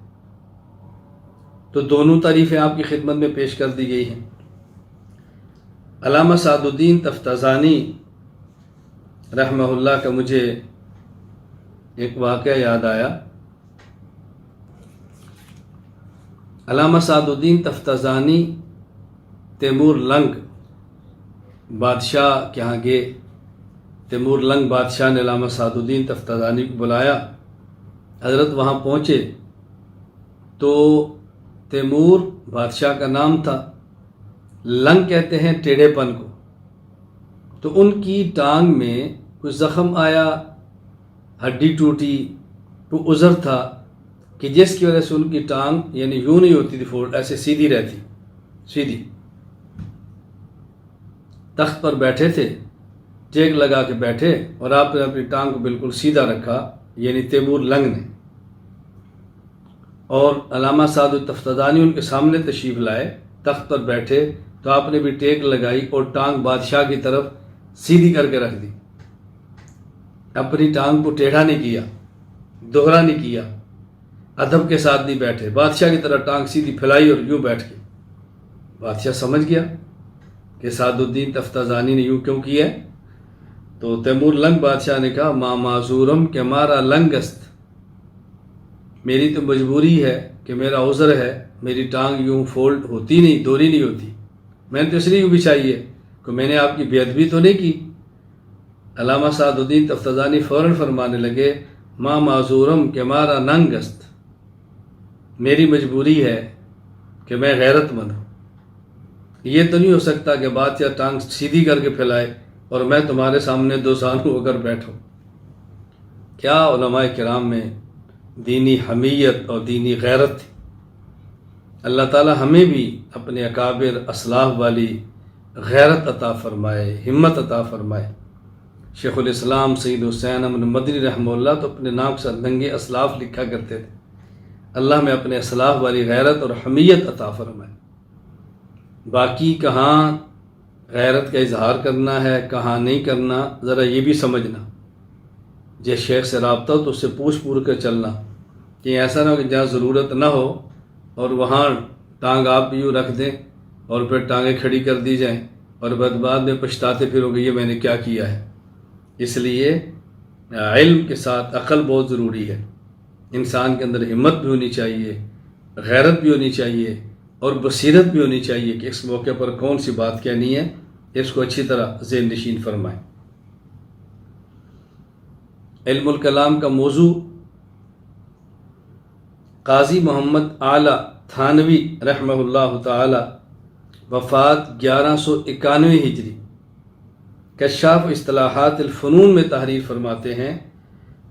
تو دونوں تعریفیں آپ کی خدمت میں پیش کر دی گئی ہیں۔ علامہ سعد الدین تفتازانی رحمہ اللہ کا مجھے ایک واقعہ یاد آیا۔ علامہ سعد الدین تفتازانی تیمور لنگ بادشاہ کے ہاں گئے۔ تیمور لنگ بادشاہ نے علامہ سعد الدین تفتازانی کو بلایا۔ حضرت وہاں پہنچے تو تیمور بادشاہ کا نام تھا، لنگ کہتے ہیں ٹیڑھے پن کو، تو ان کی ٹانگ میں کچھ زخم آیا، ہڈی ٹوٹی، تو عذر تھا کہ جس کی وجہ سے ان کی ٹانگ یعنی یوں نہیں ہوتی تھی فولڈ، ایسے سیدھی رہتی، سیدھی۔ تخت پر بیٹھے تھے، ٹیک لگا کے بیٹھے، اور آپ نے اپنی ٹانگ کو بالکل سیدھا رکھا، یعنی تیمور لنگ نے۔ اور علامہ سعد التفتازانی ان کے سامنے تشریف لائے، تخت پر بیٹھے، تو آپ نے بھی ٹیک لگائی اور ٹانگ بادشاہ کی طرف سیدھی کر کے رکھ دی۔ اپنی ٹانگ کو ٹیڑھا نہیں کیا، دوہرا نہیں کیا، ادب کے ساتھ نہیں بیٹھے، بادشاہ کی طرح ٹانگ سیدھی پھیلائی اور یوں بیٹھ گئے۔ بادشاہ سمجھ گیا کہ سعد الدین تفتازانی نے یوں کیوں کیا ہے، تو تیمور لنگ بادشاہ نے کہا ما معذورم کہ مارا لنگست، میری تو مجبوری ہے کہ میرا عذر ہے، میری ٹانگ یوں فولڈ ہوتی نہیں، دوری نہیں ہوتی، میں نے تو اس لیے یوں بچھائی ہے کہ میں نے آپ کی بے ادبی تو نہیں کی۔ علامہ سعد الدین تفتازانی فوراً فرمانے لگے ما معذورم کہ مارا ننگست، میری مجبوری ہے کہ میں غیرت مند ہوں، یہ تو نہیں ہو سکتا کہ بادشاہ ٹانگ سیدھی کر کے پھیلائے اور میں تمہارے سامنے دو زانو ہو کر بیٹھوں۔ کیا علماء کرام میں دینی حمیت اور دینی غیرت تھی۔ اللہ تعالی ہمیں بھی اپنے اکابر اسلاف والی غیرت عطا فرمائے، ہمت عطا فرمائے۔ شیخ الاسلام سید حسین احمد مدنی رحمہ اللہ تو اپنے نام سے ننگے اسلاف لکھا کرتے تھے۔ اللہ میں اپنے اسلاف والی غیرت اور حمیت عطا فرمائے۔ باقی کہاں غیرت کا اظہار کرنا ہے، کہاں نہیں کرنا، ذرا یہ بھی سمجھنا۔ جس شیخ سے رابطہ ہو تو اس سے پوچھ کر چلنا، کہ ایسا نہ ہو کہ جہاں ضرورت نہ ہو اور وہاں ٹانگ آپ بھی یوں رکھ دیں اور پھر ٹانگیں کھڑی کر دی جائیں اور بعد میں پچھتاتے پھرو کہ یہ میں نے کیا کیا ہے۔ اس لیے علم کے ساتھ عقل بہت ضروری ہے۔ انسان کے اندر ہمت بھی ہونی چاہیے، غیرت بھی ہونی چاہیے اور بصیرت بھی ہونی چاہیے کہ اس موقع پر کون سی بات کہنی ہے، اس کو اچھی طرح ذہن نشین فرمائیں۔ علم الکلام کا موضوع قاضی محمد اعلیٰ تھانوی رحمہ اللہ تعالی، وفات 1191 ہجری، کشاف اصطلاحات الفنون میں تحریر فرماتے ہیں: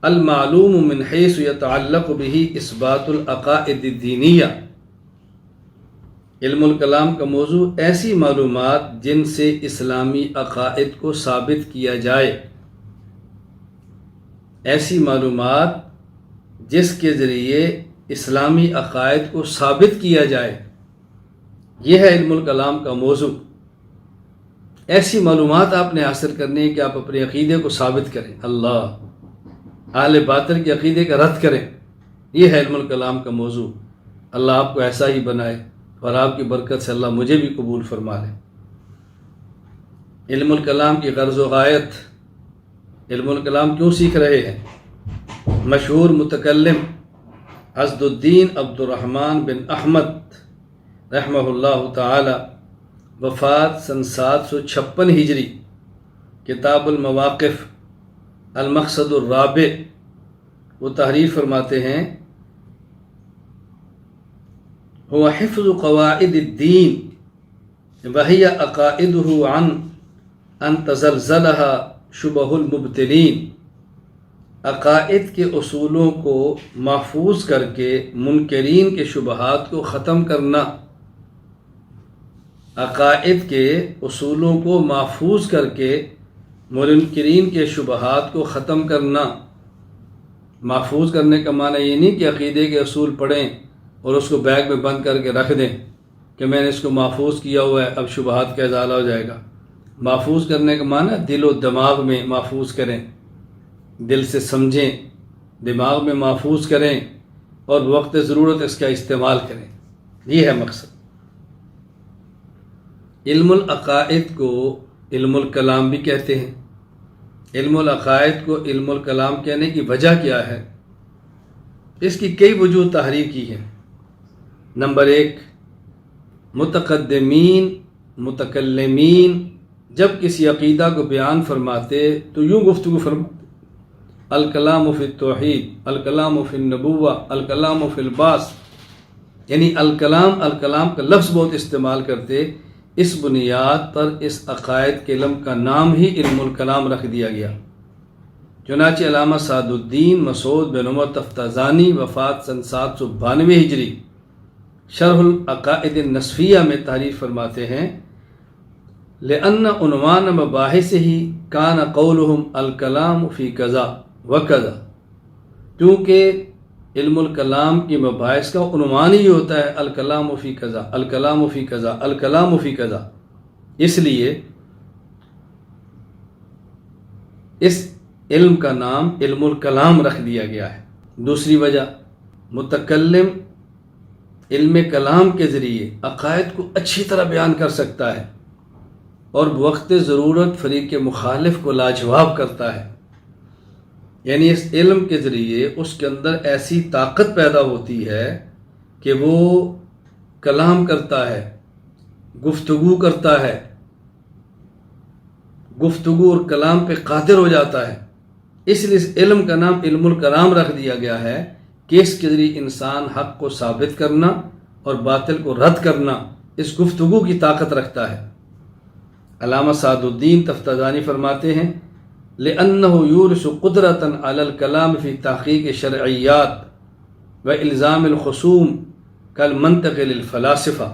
المعلوم من حیث یتعلق به اثبات العقائد الدینیہ۔ علم الکلام کا موضوع ایسی معلومات جن سے اسلامی عقائد کو ثابت کیا جائے، ایسی معلومات جس کے ذریعے اسلامی عقائد کو ثابت کیا جائے، یہ ہے علم الکلام کا موضوع۔ ایسی معلومات آپ نے حاصل کرنی ہے کہ آپ اپنے عقیدے کو ثابت کریں، اللہ اہل باطل کے عقیدے کا رد کریں، یہ ہے علم الکلام کا موضوع۔ اللہ آپ کو ایسا ہی بنائے اور آپ کی برکت سے اللہ مجھے بھی قبول فرما لے۔ علم الکلام کی غرض و غایت، علم الکلام کیوں سیکھ رہے ہیں؟ مشہور متکلم عضد الدین عبد الرحمن بن احمد رحمہ اللہ تعالی، وفات سن 756 ہجری، کتاب المواقف المقصد الرابع، وہ تحریر فرماتے ہیں: هو حفظ قواعد الدین وهي عقائده عن ان تزلزلها شبہ المبتلین۔ عقائد کے اصولوں کو محفوظ کر کے منکرین کے شبہات کو ختم کرنا، عقائد کے اصولوں کو محفوظ کر کے منکرین کے شبہات کو ختم کرنا۔ محفوظ کرنے کا معنی یہ نہیں کہ عقیدے کے اصول پڑھیں اور اس کو بیگ میں بند کر کے رکھ دیں کہ میں نے اس کو محفوظ کیا ہوا ہے، اب شبہات کا ازالہ ہو جائے گا۔ محفوظ کرنے کا معنی دل و دماغ میں محفوظ کریں، دل سے سمجھیں، دماغ میں محفوظ کریں اور وقت ضرورت اس کا استعمال کریں، یہ ہے مقصد۔ علم العقائد کو علم الکلام بھی کہتے ہیں۔ علم العقائد کو علم الکلام کہنے کی وجہ کیا ہے؟ اس کی کئی وجوہ تحریر کی ہیں۔ نمبر 1، متقدمین متکلمین جب کسی عقیدہ کو بیان فرماتے تو یوں گفتگو فرماتے: الکلام فی التوحید، الکلام فی النبوہ، الکلام فی البعث، یعنی الکلام کا لفظ بہت استعمال کرتے۔ اس بنیاد پر اس عقائد کے علم کا نام ہی علم الکلام رکھ دیا گیا۔ چنانچہ علامہ سعد الدین مسعود بن عمر تفتازانی، وفات سن 792 ہجری، شرح العقائد النصفیہ میں تحریر فرماتے ہیں: لِأَنَّ عنوان مباحثه كان قولهم الکلام فی کذا وکذا، کیونکہ علم الکلام کی مباحث کا عنوان ہی ہوتا ہے الکلام فی کذا، الکلام فی کذا، الکلام فی کذا، اس لیے اس علم کا نام علم الکلام رکھ دیا گیا ہے۔ دوسری وجہ، متکلم علم کلام کے ذریعے عقائد کو اچھی طرح بیان کر سکتا ہے اور وقت ضرورت فریق مخالف کو لاجواب کرتا ہے۔ یعنی اس علم کے ذریعے اس کے اندر ایسی طاقت پیدا ہوتی ہے کہ وہ کلام کرتا ہے، گفتگو کرتا ہے، گفتگو اور کلام پہ قادر ہو جاتا ہے۔ اس لیے اس علم کا نام علم الکلام رکھ دیا گیا ہے کہ اس کے ذریعے انسان حق کو ثابت کرنا اور باطل کو رد کرنا اس گفتگو کی طاقت رکھتا ہے۔ علامہ سعد الدین تفتازانی فرماتے ہیں: لِأَنَّهُ يُورِثُ قُدْرَةً عَلَى الْكَلَامِ فِي تَحْقِيقِ الشَّرْعِيَّاتِ وَإِلْزَامِ الْخُصُومِ كَالْمَنْطِقِ لِلْفَلَاسِفَةِ،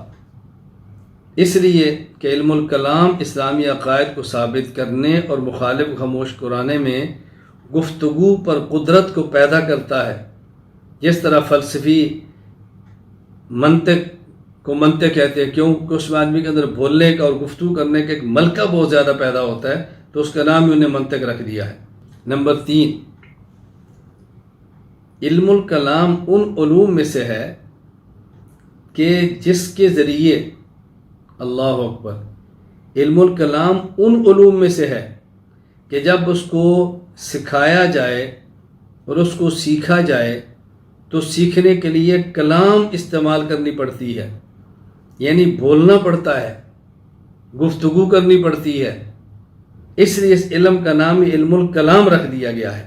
اس لیے کہ علم الکلام اسلامی عقائد کو ثابت کرنے اور مخالف خاموش کرانے میں گفتگو پر قدرت کو پیدا کرتا ہے، جس طرح فلسفی منطق کو منطق کہتے ہیں، کیونکہ اس میں آدمی کے اندر بولنے کا اور گفتگو کرنے کا ایک ملکہ بہت زیادہ پیدا ہوتا ہے، تو اس کا نام ہی انہیں منطق رکھ دیا ہے۔ نمبر 3، علم الکلام ان علوم میں سے ہے کہ جس کے ذریعے، اللہ اکبر، علم الکلام ان علوم میں سے ہے کہ جب اس کو سکھایا جائے اور اس کو سیکھا جائے تو سیکھنے کے لیے کلام استعمال کرنی پڑتی ہے، یعنی بولنا پڑتا ہے، گفتگو کرنی پڑتی ہے، اس لیے اس علم کا نام علم الکلام رکھ دیا گیا ہے۔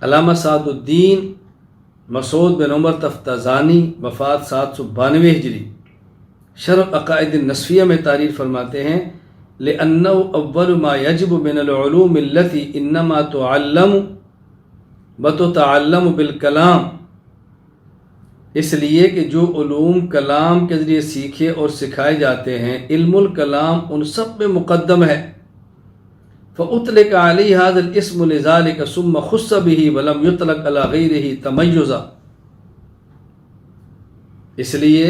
علامہ سعد الدین مسعود بن عمر تفتازانی وفات 792 ہجری، شرح عقائد النسفیہ میں تعریر فرماتے ہیں لِأَنَّهُ أَوَّلُ مَا يَجِبُ مِنَ الْعُلُومِ الَّتِي إِنَّمَا تُعَلَّمُ وَتُتَعَلَّمُ بِالْكَلَامِ، اس لیے کہ جو علوم کلام کے ذریعے سیکھے اور سکھائے جاتے ہیں، علم الکلام ان سب میں مقدم ہے۔ فَأُطْلِقَ عَلَيْهِ هَذَا الْاسْمُ لِذَلِكَ ثُمَّ خُصَّ بِهِ وَلَمْ يُطْلَقْ عَلَى غَيْرِهِ تَمَيُّزًا، اس لیے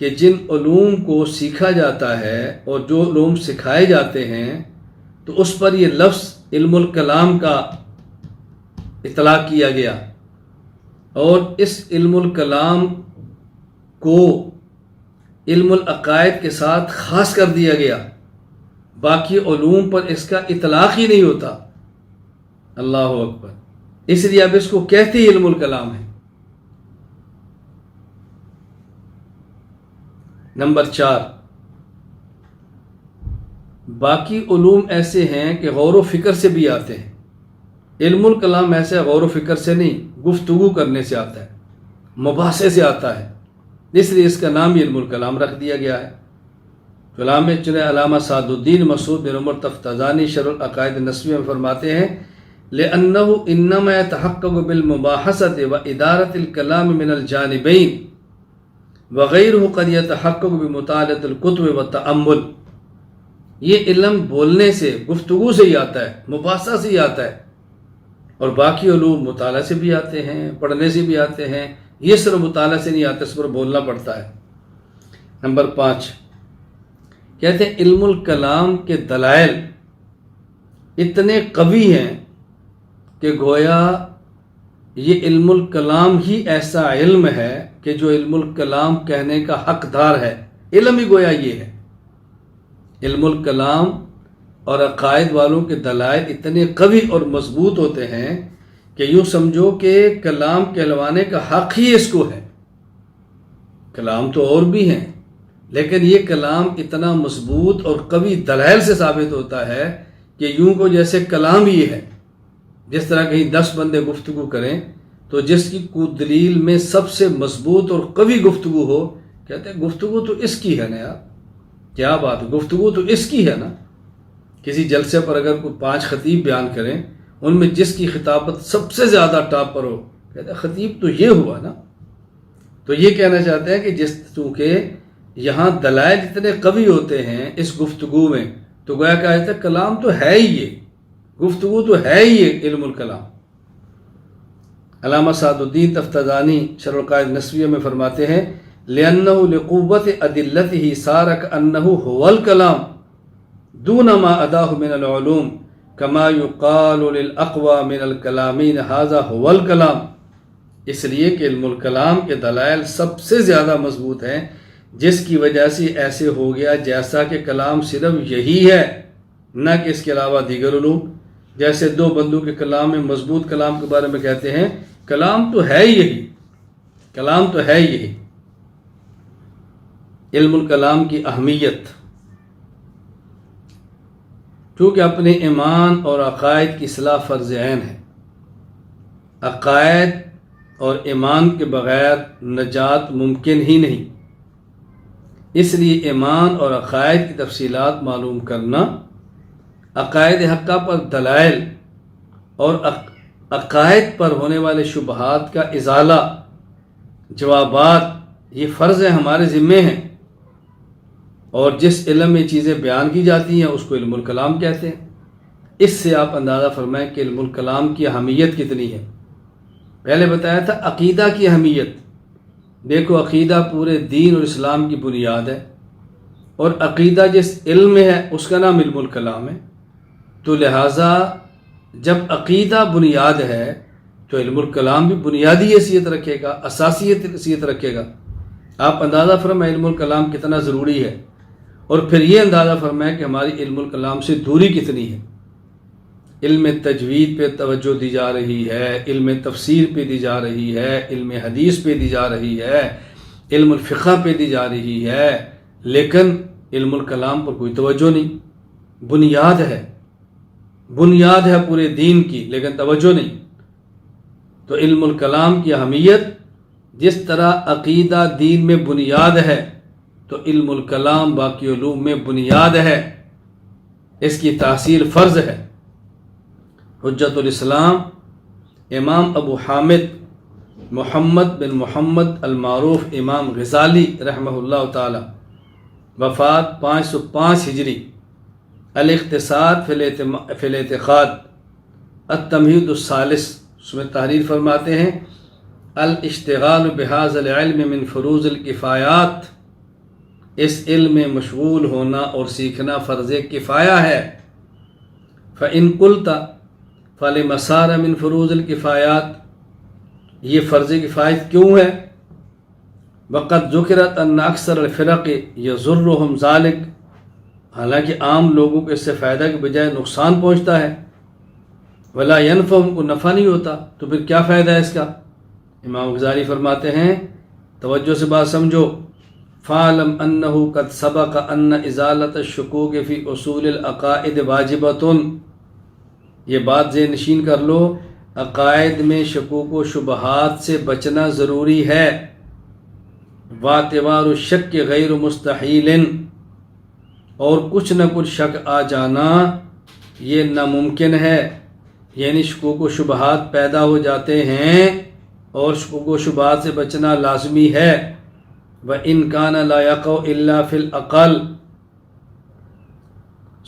کہ جن علوم کو سیکھا جاتا ہے اور جو علوم سکھائے جاتے ہیں تو اس پر یہ لفظ علم الکلام کا اطلاق کیا گیا، اور اس علم الکلام کو علم العقائد کے ساتھ خاص کر دیا گیا، باقی علوم پر اس کا اطلاق ہی نہیں ہوتا۔ اللہ اکبر، اس لیے اب اس کو کہتے ہی علم الکلام ہے۔ نمبر 4، باقی علوم ایسے ہیں کہ غور و فکر سے بھی آتے ہیں، علم الکلام ایسے غور و فکر سے نہیں، گفتگو کرنے سے آتا ہے، مباحثے سے آتا ہے، اس لیے اس کا نام علم الکلام رکھ دیا گیا ہے۔ علامہ سعد الدین مسعود بن عمر تفتازانی شرح العقائد النسفیہ میں فرماتے ہیں لِأَنَّهُ إِنَّمَا يَتَحَقَّقُ بِالْمُبَاحَثَةِ وَإِدَارَةِ الْكَلَامِ مِنَ الْجَانِبَيْنِ وَغَيْرُهُ قَدْ يَتَحَقَّقُ بِمُطَالَعَةِ الْكُتُبِ وَالتَّأَمُّلِ، یہ علم بولنے سے، گفتگو سے ہی آتا ہے، مباحثہ سے ہی آتا ہے، اور باقی علوم مطالعہ سے بھی آتے ہیں، پڑھنے سے بھی آتے ہیں، یہ صرف مطالعہ سے نہیں آتے، اس پر بولنا پڑتا ہے۔ نمبر 5، کہتے ہیں علم الکلام کے دلائل اتنے قوی ہیں کہ گویا یہ علم الکلام ہی ایسا علم ہے کہ جو علم الکلام کہنے کا حقدار ہے، علم ہی گویا یہ ہے۔ علم الکلام اور عقائد والوں کے دلائل اتنے قوی اور مضبوط ہوتے ہیں کہ یوں سمجھو کہ کلام کہلوانے کا حق ہی اس کو ہے۔ کلام تو اور بھی ہیں، لیکن یہ کلام اتنا مضبوط اور قوی دلائل سے ثابت ہوتا ہے کہ یوں کو جیسے کلام ہی ہے۔ جس طرح کہیں 10 بندے گفتگو کریں تو جس کی کو دلیل میں سب سے مضبوط اور قوی گفتگو ہو، کہتے ہیں گفتگو تو اس کی ہے نا یار، کیا بات ہے، گفتگو تو اس کی ہے نا۔ کسی جلسے پر اگر کوئی 5 خطیب بیان کریں، ان میں جس کی خطابت سب سے زیادہ ٹاپ پر ہو، کہتے ہیں خطیب تو یہ ہوا نا۔ تو یہ کہنا چاہتے ہیں کہ جس چونکہ یہاں دلائل اتنے قوی ہوتے ہیں اس گفتگو میں، تو گویا کہ کہتے ہیں کلام تو ہے ہی یہ، گفتگو تو ہے ہی یہ علم الکلام۔ علامہ سعد الدین تفتازانی شرح العقائد النسفیہ میں فرماتے ہیں لِأَنَّهُ لِقُوَّةِ أَدِلَّتِهِ صَارَ كَأَنَّهُ هُوَ الْكَلَامُ دُونَ مَا أَدَاهُ مِنَ الْعُلُومِ كَمَا يُقَالُ لِلْأَقْوَى مِنَ الْكَلَامِينَ هَذَا هُوَ الْكَلَامُ، اس لیے کہ علم الکلام کے دلائل سب سے زیادہ مضبوط ہیں، جس کی وجہ سے ایسے ہو گیا جیسا کہ کلام صرف یہی ہے، نہ کہ اس کے علاوہ دیگر علوم۔ جیسے 2 بندوں کے کلام میں مضبوط کلام کے بارے میں کہتے ہیں کلام تو ہے یہی، کلام تو ہے یہی۔ علم الکلام کی اہمیت، کیونکہ اپنے ایمان اور عقائد کی اصلاح فرض عین ہے۔ عقائد اور ایمان کے بغیر نجات ممکن ہی نہیں، اس لیے ایمان اور عقائد کی تفصیلات معلوم کرنا، عقائد حقہ پر دلائل اور عقائد پر ہونے والے شبہات کا ازالہ، جوابات، یہ فرض ہمارے ذمے ہیں، اور جس علم میں چیزیں بیان کی جاتی ہیں اس کو علم الکلام کہتے ہیں۔ اس سے آپ اندازہ فرمائیں کہ علم الکلام کی اہمیت کتنی ہے۔ پہلے بتایا تھا عقیدہ کی اہمیت، دیکھو عقیدہ پورے دین اور اسلام کی بنیاد ہے، اور عقیدہ جس علم میں ہے اس کا نام علم الکلام ہے۔ تو لہٰذا جب عقیدہ بنیاد ہے تو علم الکلام بھی بنیادی حیثیت رکھے گا، اساسی حیثیت رکھے گا۔ آپ اندازہ فرمائیں علم الکلام کتنا ضروری ہے، اور پھر یہ اندازہ فرمائیں کہ ہماری علم الکلام سے دوری کتنی ہے۔ علم تجوید پہ توجہ دی جا رہی ہے، علم تفسیر پہ دی جا رہی ہے، علم حدیث پہ دی جا رہی ہے، علم الفقہ پہ دی جا رہی ہے، لیکن علم الکلام پر کوئی توجہ نہیں۔ بنیاد ہے پورے دین کی، لیکن توجہ نہیں۔ تو علم الکلام کی اہمیت، جس طرح عقیدہ دین میں بنیاد ہے تو علم الکلام باقی علوم میں بنیاد ہے، اس کی تاثیر فرض ہے۔ حجت الاسلام امام ابو حامد محمد بن محمد المعروف امام غزالی رحمہ اللہ تعالی، وفات 505 ہجری، الاختصار فی الاعتقاد، التمہید الثالث، اس میں تحریر فرماتے ہیں الاشتغال بہذا العلم من فروض الکفایات، اس علم میں مشغول ہونا اور سیکھنا فرض کفایہ ہے۔ فإن قلت فلم صار من فروض الکفایات، یہ فرض کفایت کیوں ہے؟ وقد ذکرت ان اکثر الفرق یضرهم ذلک، حالانکہ عام لوگوں کو اس سے فائدہ کے بجائے نقصان پہنچتا ہے۔ ولا ينفعهم، کو نفع نہیں ہوتا، تو پھر کیا فائدہ ہے اس کا؟ امام غزالی فرماتے ہیں، توجہ سے بات سمجھو، فَعْلَمْ أَنَّهُ قَدْ سَبَقَ أَنَّ إِزَالَةَ الشُّكُوكِ فِي أُصُولِ الْعَقَائِدِ وَاجِبَةٌ، یہ بات ذہن نشین کر لو، عقائد میں شکوک و شبہات سے بچنا ضروری ہے۔ وَاعْتِبَارُ الشَّكِّ غَيْرُ مُسْتَحِيلٍ، اور کچھ نہ کچھ شک آ جانا یہ ناممکن ہے، یعنی شکوک و شبہات پیدا ہو جاتے ہیں اور شکوک و شبہات سے بچنا لازمی ہے۔ وَإِنْ كَانَ لَا يَقَعُ إِلَّا فِي الْعَقْلِ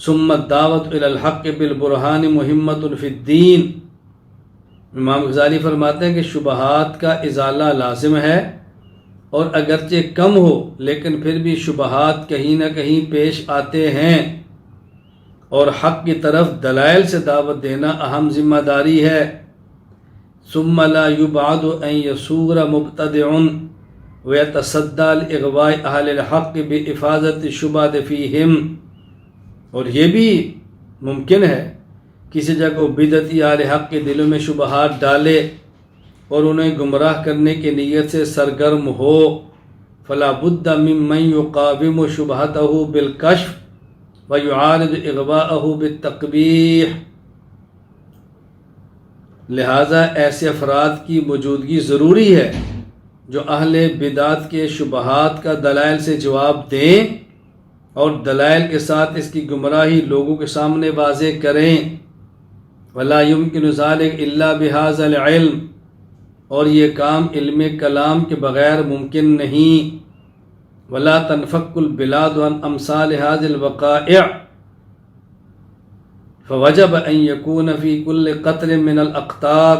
ثُمَّ الدَّعْوَةُ إِلَى الْحَقِّ بِالْبُرْهَانِ مُهِمَّةٌ فِي الدِّينِ، امام غزالی فرماتے ہیں کہ شبہات کا ازالہ لازم ہے، اور اگرچہ کم ہو لیکن پھر بھی شبہات کہیں نہ کہیں پیش آتے ہیں، اور حق کی طرف دلائل سے دعوت دینا اہم ذمہ داری ہے۔ ثم لا يبعد ان يصور مبتدع ويتصدى لاغواء اهل الحق بافاضة الشبهات فيهم، اور یہ بھی ممکن ہے کسی جگہ بدعتی اہل حق کے دلوں میں شبہات ڈالے اور انہیں گمراہ کرنے کی نیت سے سرگرم ہو۔ فلا بد ممن يقاوم شبهته بالكشف وَيُعَارِضُ إِغْوَاءَهُ بِالتَّقْبِيحِ، لہٰذا ایسے افراد کی موجودگی ضروری ہے جو اہل بدعت کے شبہات کا دلائل سے جواب دیں اور دلائل کے ساتھ اس کی گمراہی لوگوں کے سامنے واضح کریں۔ وَلَا يُمْكِنُ ذَلِكَ إِلَّا بِهَذَا الْعِلْمِ، اور یہ کام علم کلام کے بغیر ممکن نہیں۔ ولا تنفك البلاد عن امثال هذه الوقائع، فوجب ان يكون في كل قطر من الاقطار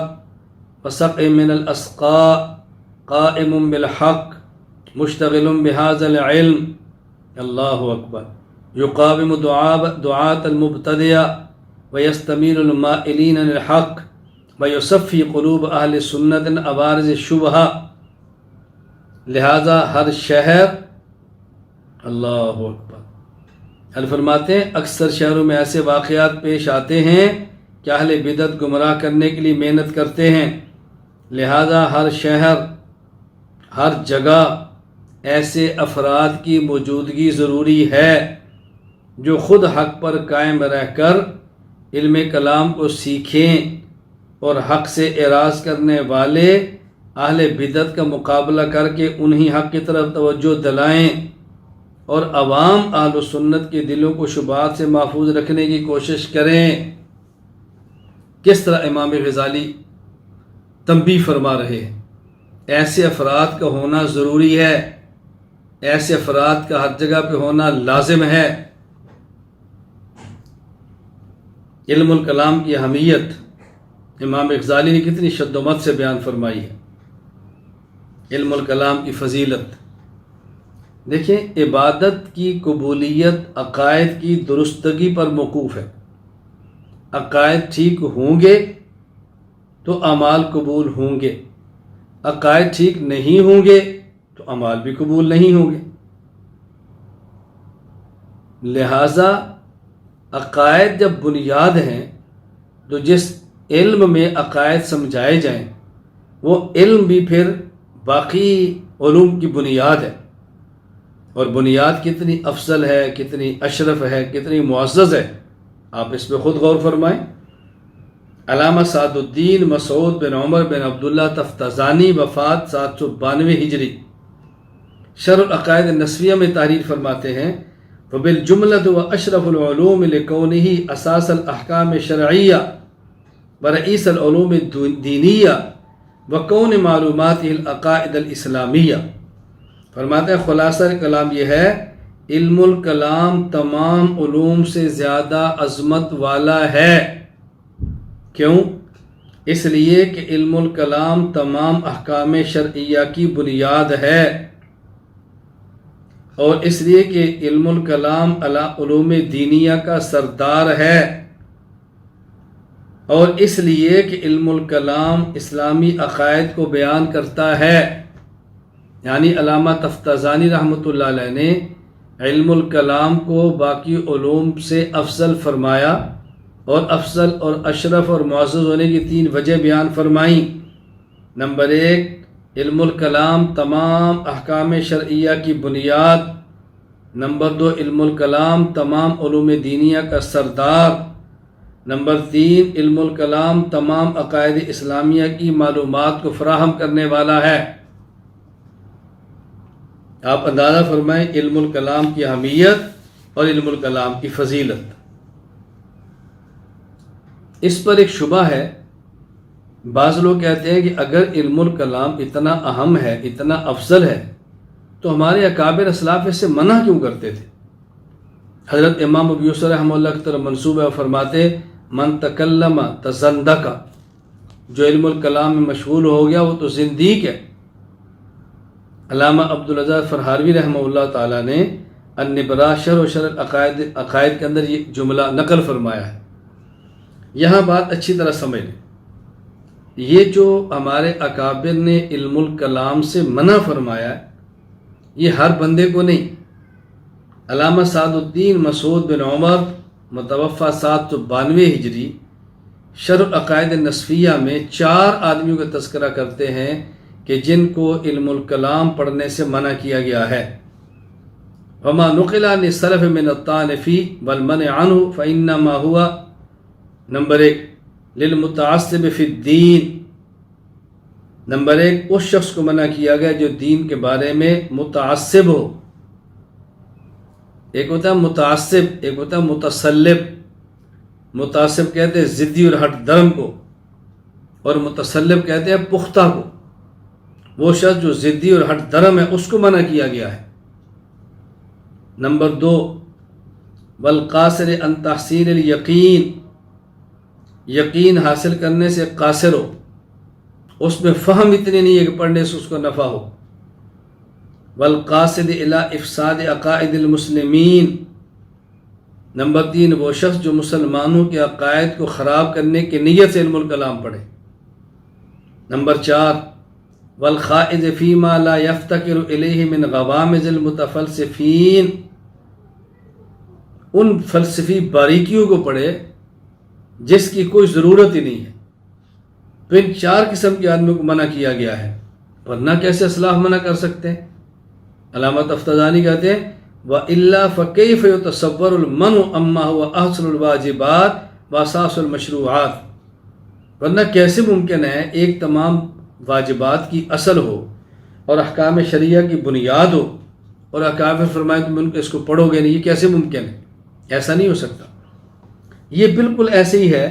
وسقع من الاسقاء قائم بالحق مشتغل بهذا العلم، اللہ اکبر، يقاوم دعاة المبتدع ويستميل المائلين عن الحق ويصفي قلوب اہل سنت عوارض الشبہہ، لہذا ہر شہر، اللہ اکبر، فرماتے ہیں اکثر شہروں میں ایسے واقعات پیش آتے ہیں کہ اہل بدعت گمراہ کرنے کے لیے محنت کرتے ہیں، لہذا ہر شہر، ہر جگہ ایسے افراد کی موجودگی ضروری ہے جو خود حق پر قائم رہ کر علم کلام کو سیکھیں اور حق سے اعراض کرنے والے اہل بدعت کا مقابلہ کر کے انہی حق کی طرف توجہ دلائیں، اور عوام اہل سنت کے دلوں کو شبہات سے محفوظ رکھنے کی کوشش کریں۔ کس طرح امام غزالی تنبیہ فرما رہے ہیں، ایسے افراد کا ہونا ضروری ہے، ایسے افراد کا ہر جگہ پہ ہونا لازم ہے۔ علم الکلام کی اہمیت امام غزالی نے کتنی شدت سے بیان فرمائی ہے۔ علم الکلام کی فضیلت دیکھیں، عبادت کی قبولیت عقائد کی درستگی پر موقوف ہے۔ عقائد ٹھیک ہوں گے تو اعمال قبول ہوں گے، عقائد ٹھیک نہیں ہوں گے تو اعمال بھی قبول نہیں ہوں گے۔ لہٰذا عقائد جب بنیاد ہیں تو جس علم میں عقائد سمجھائے جائیں وہ علم بھی پھر باقی علوم کی بنیاد ہے، اور بنیاد کتنی افضل ہے، کتنی اشرف ہے، کتنی معزز ہے، آپ اس پہ خود غور فرمائیں۔ علامہ سعد الدین مسعود بن عمر بن عبداللہ تفتزانی وفات 792 ہجری، شرح العقائد النسویہ میں تحریر فرماتے ہیں وبالجملۃ واشرف العلوم لکونہ اساس الاحکام شرعیہ ورئیس العلوم الدینیہ وکون معلومات العقائد الاسلامیہ۔ فرماتے ہیں خلاصہ کلام یہ ہے، علم الکلام تمام علوم سے زیادہ عظمت والا ہے۔ کیوں؟ اس لیے کہ علم الکلام تمام احکام شرعیہ کی بنیاد ہے، اور اس لیے کہ علم الکلام علوم دینیہ کا سردار ہے، اور اس لیے کہ علم الکلام اسلامی عقائد کو بیان کرتا ہے۔ یعنی علامہ تفتزانی رحمۃ اللہ علیہ نے علم الکلام کو باقی علوم سے افضل فرمایا، اور افضل اور اشرف اور معزز ہونے کی 3 وجہ بیان فرمائیں۔ نمبر 1، علم الکلام تمام احکام شرعیہ کی بنیاد۔ نمبر 2، علم الکلام تمام علوم دینیہ کا سردار۔ نمبر 3، علم الکلام تمام عقائد اسلامیہ کی معلومات کو فراہم کرنے والا ہے۔ آپ اندازہ فرمائیں علم الکلام کی اہمیت اور علم الکلام کی فضیلت۔ اس پر ایک شبہ ہے، بعض لوگ کہتے ہیں کہ اگر علم الکلام اتنا اہم ہے، اتنا افضل ہے، تو ہمارے اکابر اسلاف اس سے منع کیوں کرتے تھے؟ حضرت امام ابو یوسف رحمہ اللہ کی طرف منسوب ہے، فرماتے من تکلم تزندق، جو علم الکلام میں مشغول ہو گیا وہ تو زندیق ہے۔ علامہ عبدالعزیز فرہاروی رحمہ اللہ تعالیٰ نے النبراء شرح و شرح عقائد کے اندر یہ جملہ نقل فرمایا ہے۔ یہاں بات اچھی طرح سمجھ لیں، یہ جو ہمارے اکابر نے علم الکلام سے منع فرمایا ہے یہ ہر بندے کو نہیں۔ علامہ سعد الدین مسعود بن عمر متوفہ 792 ہجری، شرح العقائد النسویہ میں 4 آدمیوں کا تذکرہ کرتے ہیں کہ جن کو علم الکلام پڑھنے سے منع کیا گیا ہے۔ وما نقل عن السلف من الطعن فيه والمنع عنه فإنما هو نمبر 1 للمتعصب فی الدین۔ نمبر 1، اس شخص کو منع کیا گیا جو دین کے بارے میں متعصب ہو۔ ایک ہوتا ہے متعصب، ایک ہوتا ہے متسلب۔ متعصب کہتے ہیں ضدی اور ہٹ درم کو، اور متسلب کہتے ہیں پختہ کو۔ وہ شخص جو ضدی اور ہٹ درم ہے اس کو منع کیا گیا ہے۔ نمبر 2، والقاصر عن تحصیل الیقین، یقین حاصل کرنے سے قاصر ہو، اس میں فہم اتنی نہیں ہے کہ پڑھنے سے اس کو نفع ہو۔ والقاصد الی افساد عقائد المسلمین۔ نمبر 3، وہ شخص جو مسلمانوں کے عقائد کو خراب کرنے کی نیت سے علم الکلام پڑھے۔ نمبر 4، والخائض فیما لا یفتقر الیہ من غوامض المتفلسفین، ان فلسفی باریکیوں کو پڑھے جس کی کوئی ضرورت ہی نہیں ہے۔ تو ان 4 قسم کے آدمیوں کو منع کیا گیا ہے، ورنہ کیسے اسلاف منع کر سکتے ہیں؟ علامہ تفتزانی کہتے ہیں وَإِلَّا فَكَيْفَ يُتَصَوَّرُ الْمَنْعُ عَمَّا هُوَ أَحْسَنُ الْوَاجِبَاتِ وَأَسَاسُ الْمَشْرُوعَاتِ، ورنہ کیسے ممکن ہے ایک تمام واجبات کی اصل ہو اور احکام شریعہ کی بنیاد ہو، اور اکابر فرمائے تم ان کو اس کو پڑھو گے نہیں؟ یہ کیسے ممکن ہے؟ ایسا نہیں ہو سکتا۔ یہ بالکل ایسے ہی ہے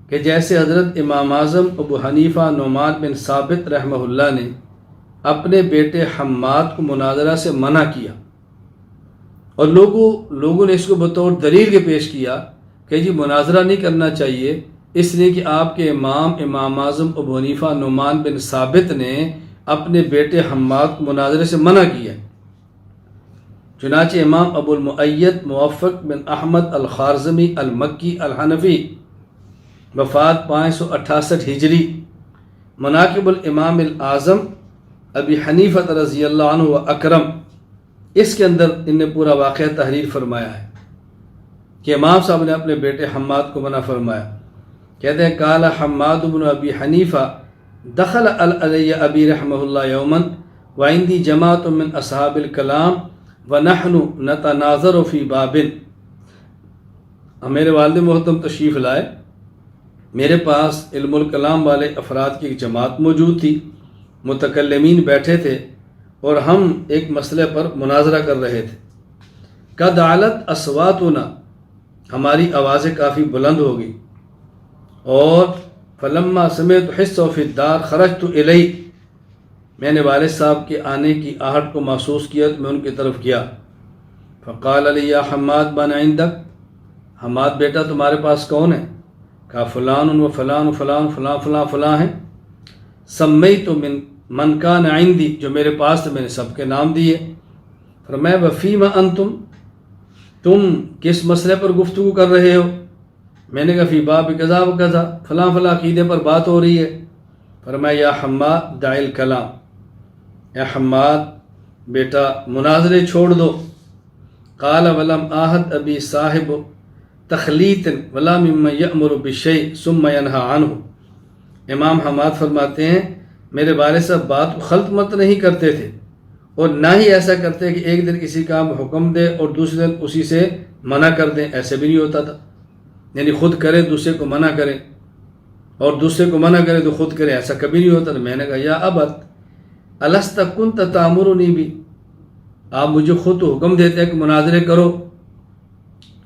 کہ جیسے حضرت امام اعظم ابو حنیفہ نعمان بن ثابت رحمہ اللہ نے اپنے بیٹے حماد کو مناظرہ سے منع کیا، اور لوگوں نے اس کو بطور دلیل کے پیش کیا کہ جی مناظرہ نہیں کرنا چاہیے، اس لیے کہ آپ کے امام اعظم ابو حنیفہ نعمان بن ثابت نے اپنے بیٹے حماد کو مناظرے سے منع کیا۔ چنانچہ امام ابو المؤید موفق بن احمد الخارزمی المکی الحنفی، وفات 568 ہجری، مناقب الامام الاعظم ابی حنیفہ رضی اللہ عنہ و اکرم، اس کے اندر ان نے پورا واقعہ تحریر فرمایا ہے کہ امام صاحب نے اپنے بیٹے حماد کو منع فرمایا. کہتے ہیں قال حماد بن ابی حنیفہ دخل علی ابی رحمہ اللہ یوما وعندی جماعت من اصحاب الکلام ونحن نتناظر فی باب. میرے والد محترم تشریف لائے، میرے پاس علم الکلام والے افراد کی ایک جماعت موجود تھی، متکلمین بیٹھے تھے اور ہم ایک مسئلے پر مناظرہ کر رہے تھے. قد علت اصواتنا، ہماری آوازیں کافی بلند ہو گئی. اور فلما سمعت حس فی الدار خرجت الی، میں نے والد صاحب کے آنے کی آہٹ کو محسوس کیا تو میں ان کی طرف گیا. فقال علی یا حماد من عندک، حماد بیٹا تمہارے پاس کون ہے؟ کہا فلان و فلان و فلان فلاں فلاں فلاں ہیں. سمیت من کان عندی، جو میرے پاس تھے میں نے سب کے نام دیے. فرمایا وفیما انتم، تم کس مسئلے پر گفتگو کر رہے ہو؟ میں نے کہا فی باب کذا و کذا، فلاں فلاں عقیدے پر بات ہو رہی ہے. فرمایا یا حماد دع الکلام، یا حماد بیٹا مناظرے چھوڑ دو. قال ولم آہد ابی صاحب تخلیط ولا ممن یأمر بالشیء ثم ینہی عنہ. امام حماد فرماتے ہیں میرے والد صاحب بات کو خلط مت نہیں کرتے تھے اور نہ ہی ایسا کرتے کہ ایک دن کسی کام حکم دے اور دوسرے دن اسی سے منع کر دیں، ایسے بھی نہیں ہوتا تھا. یعنی خود کرے دوسرے کو منع کرے اور دوسرے کو منع کرے تو خود کرے، ایسا کبھی نہیں ہوتا. تو میں نے کہا یا ابت الست کنت تأمرنی بھی، آپ مجھے خود تو حکم دیتے ہیں کہ مناظرے کرو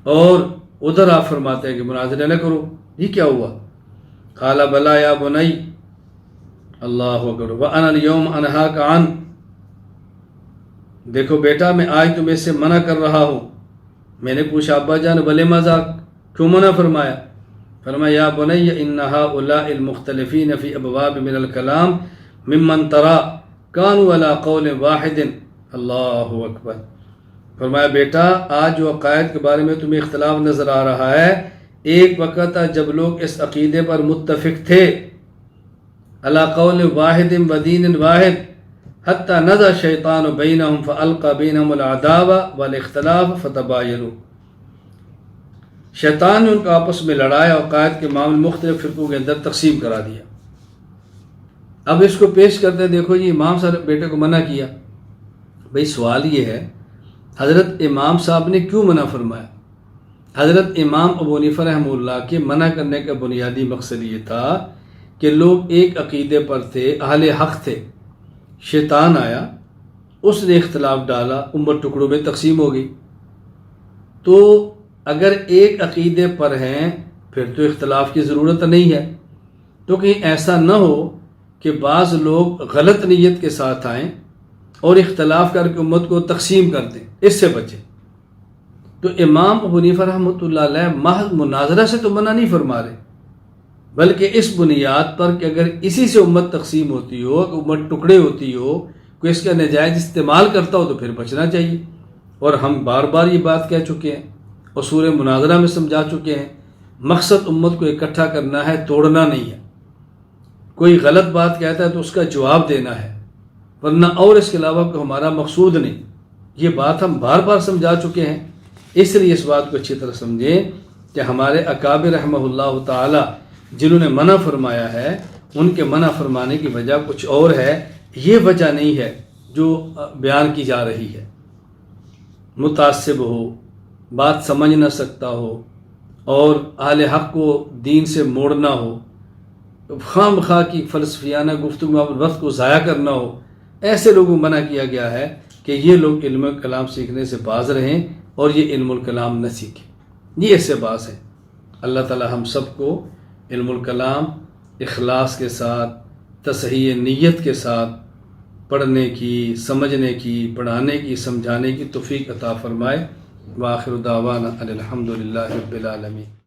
اور ادھر آپ فرماتے ہیں کہ مناظرے نہ کرو، یہ کیا ہوا؟ قال بلا یا بنی، اللہ اکبر، وانا اليوم انہاک عن، دیکھو بیٹا میں آج تمہیں سے منع کر رہا ہوں. میں نے پوچھا ابا جان بلے مذاق، کیوں منع فرمایا؟ فرمایا یا بنی ان هؤلاء المختلفین فی ابواب من الکلام ممن ترى كانوا على قول واحد. اللہ اکبر. فرمایا بیٹا آج جو عقائد کے بارے میں تمہیں اختلاف نظر آ رہا ہے، ایک وقت تھا جب لوگ اس عقیدے پر متفق تھے، علی قول واحد و دین واحد، حتی نزع الشیطان بینہم فالقى بینہم العداوہ والاختلاف فتباینوا. شیطان نے ان کو آپس میں لڑایا اور عقائد کے معاملے مختلف فرقوں کے اندر تقسیم کرا دیا. اب اس کو پیش کرتے دیکھو جی امام صاحب بیٹے کو منع کیا. بھئی سوال یہ ہے حضرت امام صاحب نے کیوں منع فرمایا؟ حضرت امام ابو حنیفہ رحمہ اللہ کے منع کرنے کا بنیادی مقصد یہ تھا کہ لوگ ایک عقیدے پر تھے، اہل حق تھے، شیطان آیا، اس نے اختلاف ڈالا، امت ٹکڑوں میں تقسیم ہو گئی. تو اگر ایک عقیدے پر ہیں پھر تو اختلاف کی ضرورت نہیں ہے. تو کہیں ایسا نہ ہو کہ بعض لوگ غلط نیت کے ساتھ آئیں اور اختلاف کر کے امت کو تقسیم کر دیں، اس سے بچیں. تو امام ابو حنیفہ رحمۃ اللہ علیہ محض مناظرہ سے تو منع نہیں فرما رہے، بلکہ اس بنیاد پر کہ اگر اسی سے امت تقسیم ہوتی ہو، امت ٹکڑے ہوتی ہو، کوئی اس کا ناجائز استعمال کرتا ہو تو پھر بچنا چاہیے. اور ہم بار بار یہ بات کہہ چکے ہیں، اصول مناظرہ میں سمجھا چکے ہیں، مقصد امت کو اکٹھا کرنا ہے، توڑنا نہیں ہے. کوئی غلط بات کہتا ہے تو اس کا جواب دینا ہے، ورنہ اور اس کے علاوہ کوئی ہمارا مقصود نہیں. یہ بات ہم بار بار سمجھا چکے ہیں. اس لیے اس بات کو اچھی طرح سمجھیں کہ ہمارے اکابر رحمہ اللہ تعالی جنہوں نے منع فرمایا ہے، ان کے منع فرمانے کی وجہ کچھ اور ہے، یہ وجہ نہیں ہے جو بیان کی جا رہی ہے. متعصب ہو، بات سمجھ نہ سکتا ہو اور اہل حق کو دین سے موڑنا ہو، خواہ مخواہ کی فلسفیانہ گفتگو میں وقت کو ضائع کرنا ہو، ایسے لوگوں کو منع کیا گیا ہے کہ یہ لوگ علم کلام سیکھنے سے باز رہیں اور یہ علم الکلام نہ سیکھیں. یہ اس سے باز ہے. اللہ تعالی ہم سب کو علم الکلام اخلاص کے ساتھ، تصحیح نیت کے ساتھ پڑھنے کی، سمجھنے کی، پڑھانے کی، سمجھانے کی توفیق عطا فرمائے. وآخر دعوانا ان الحمد للہ رب العالمین.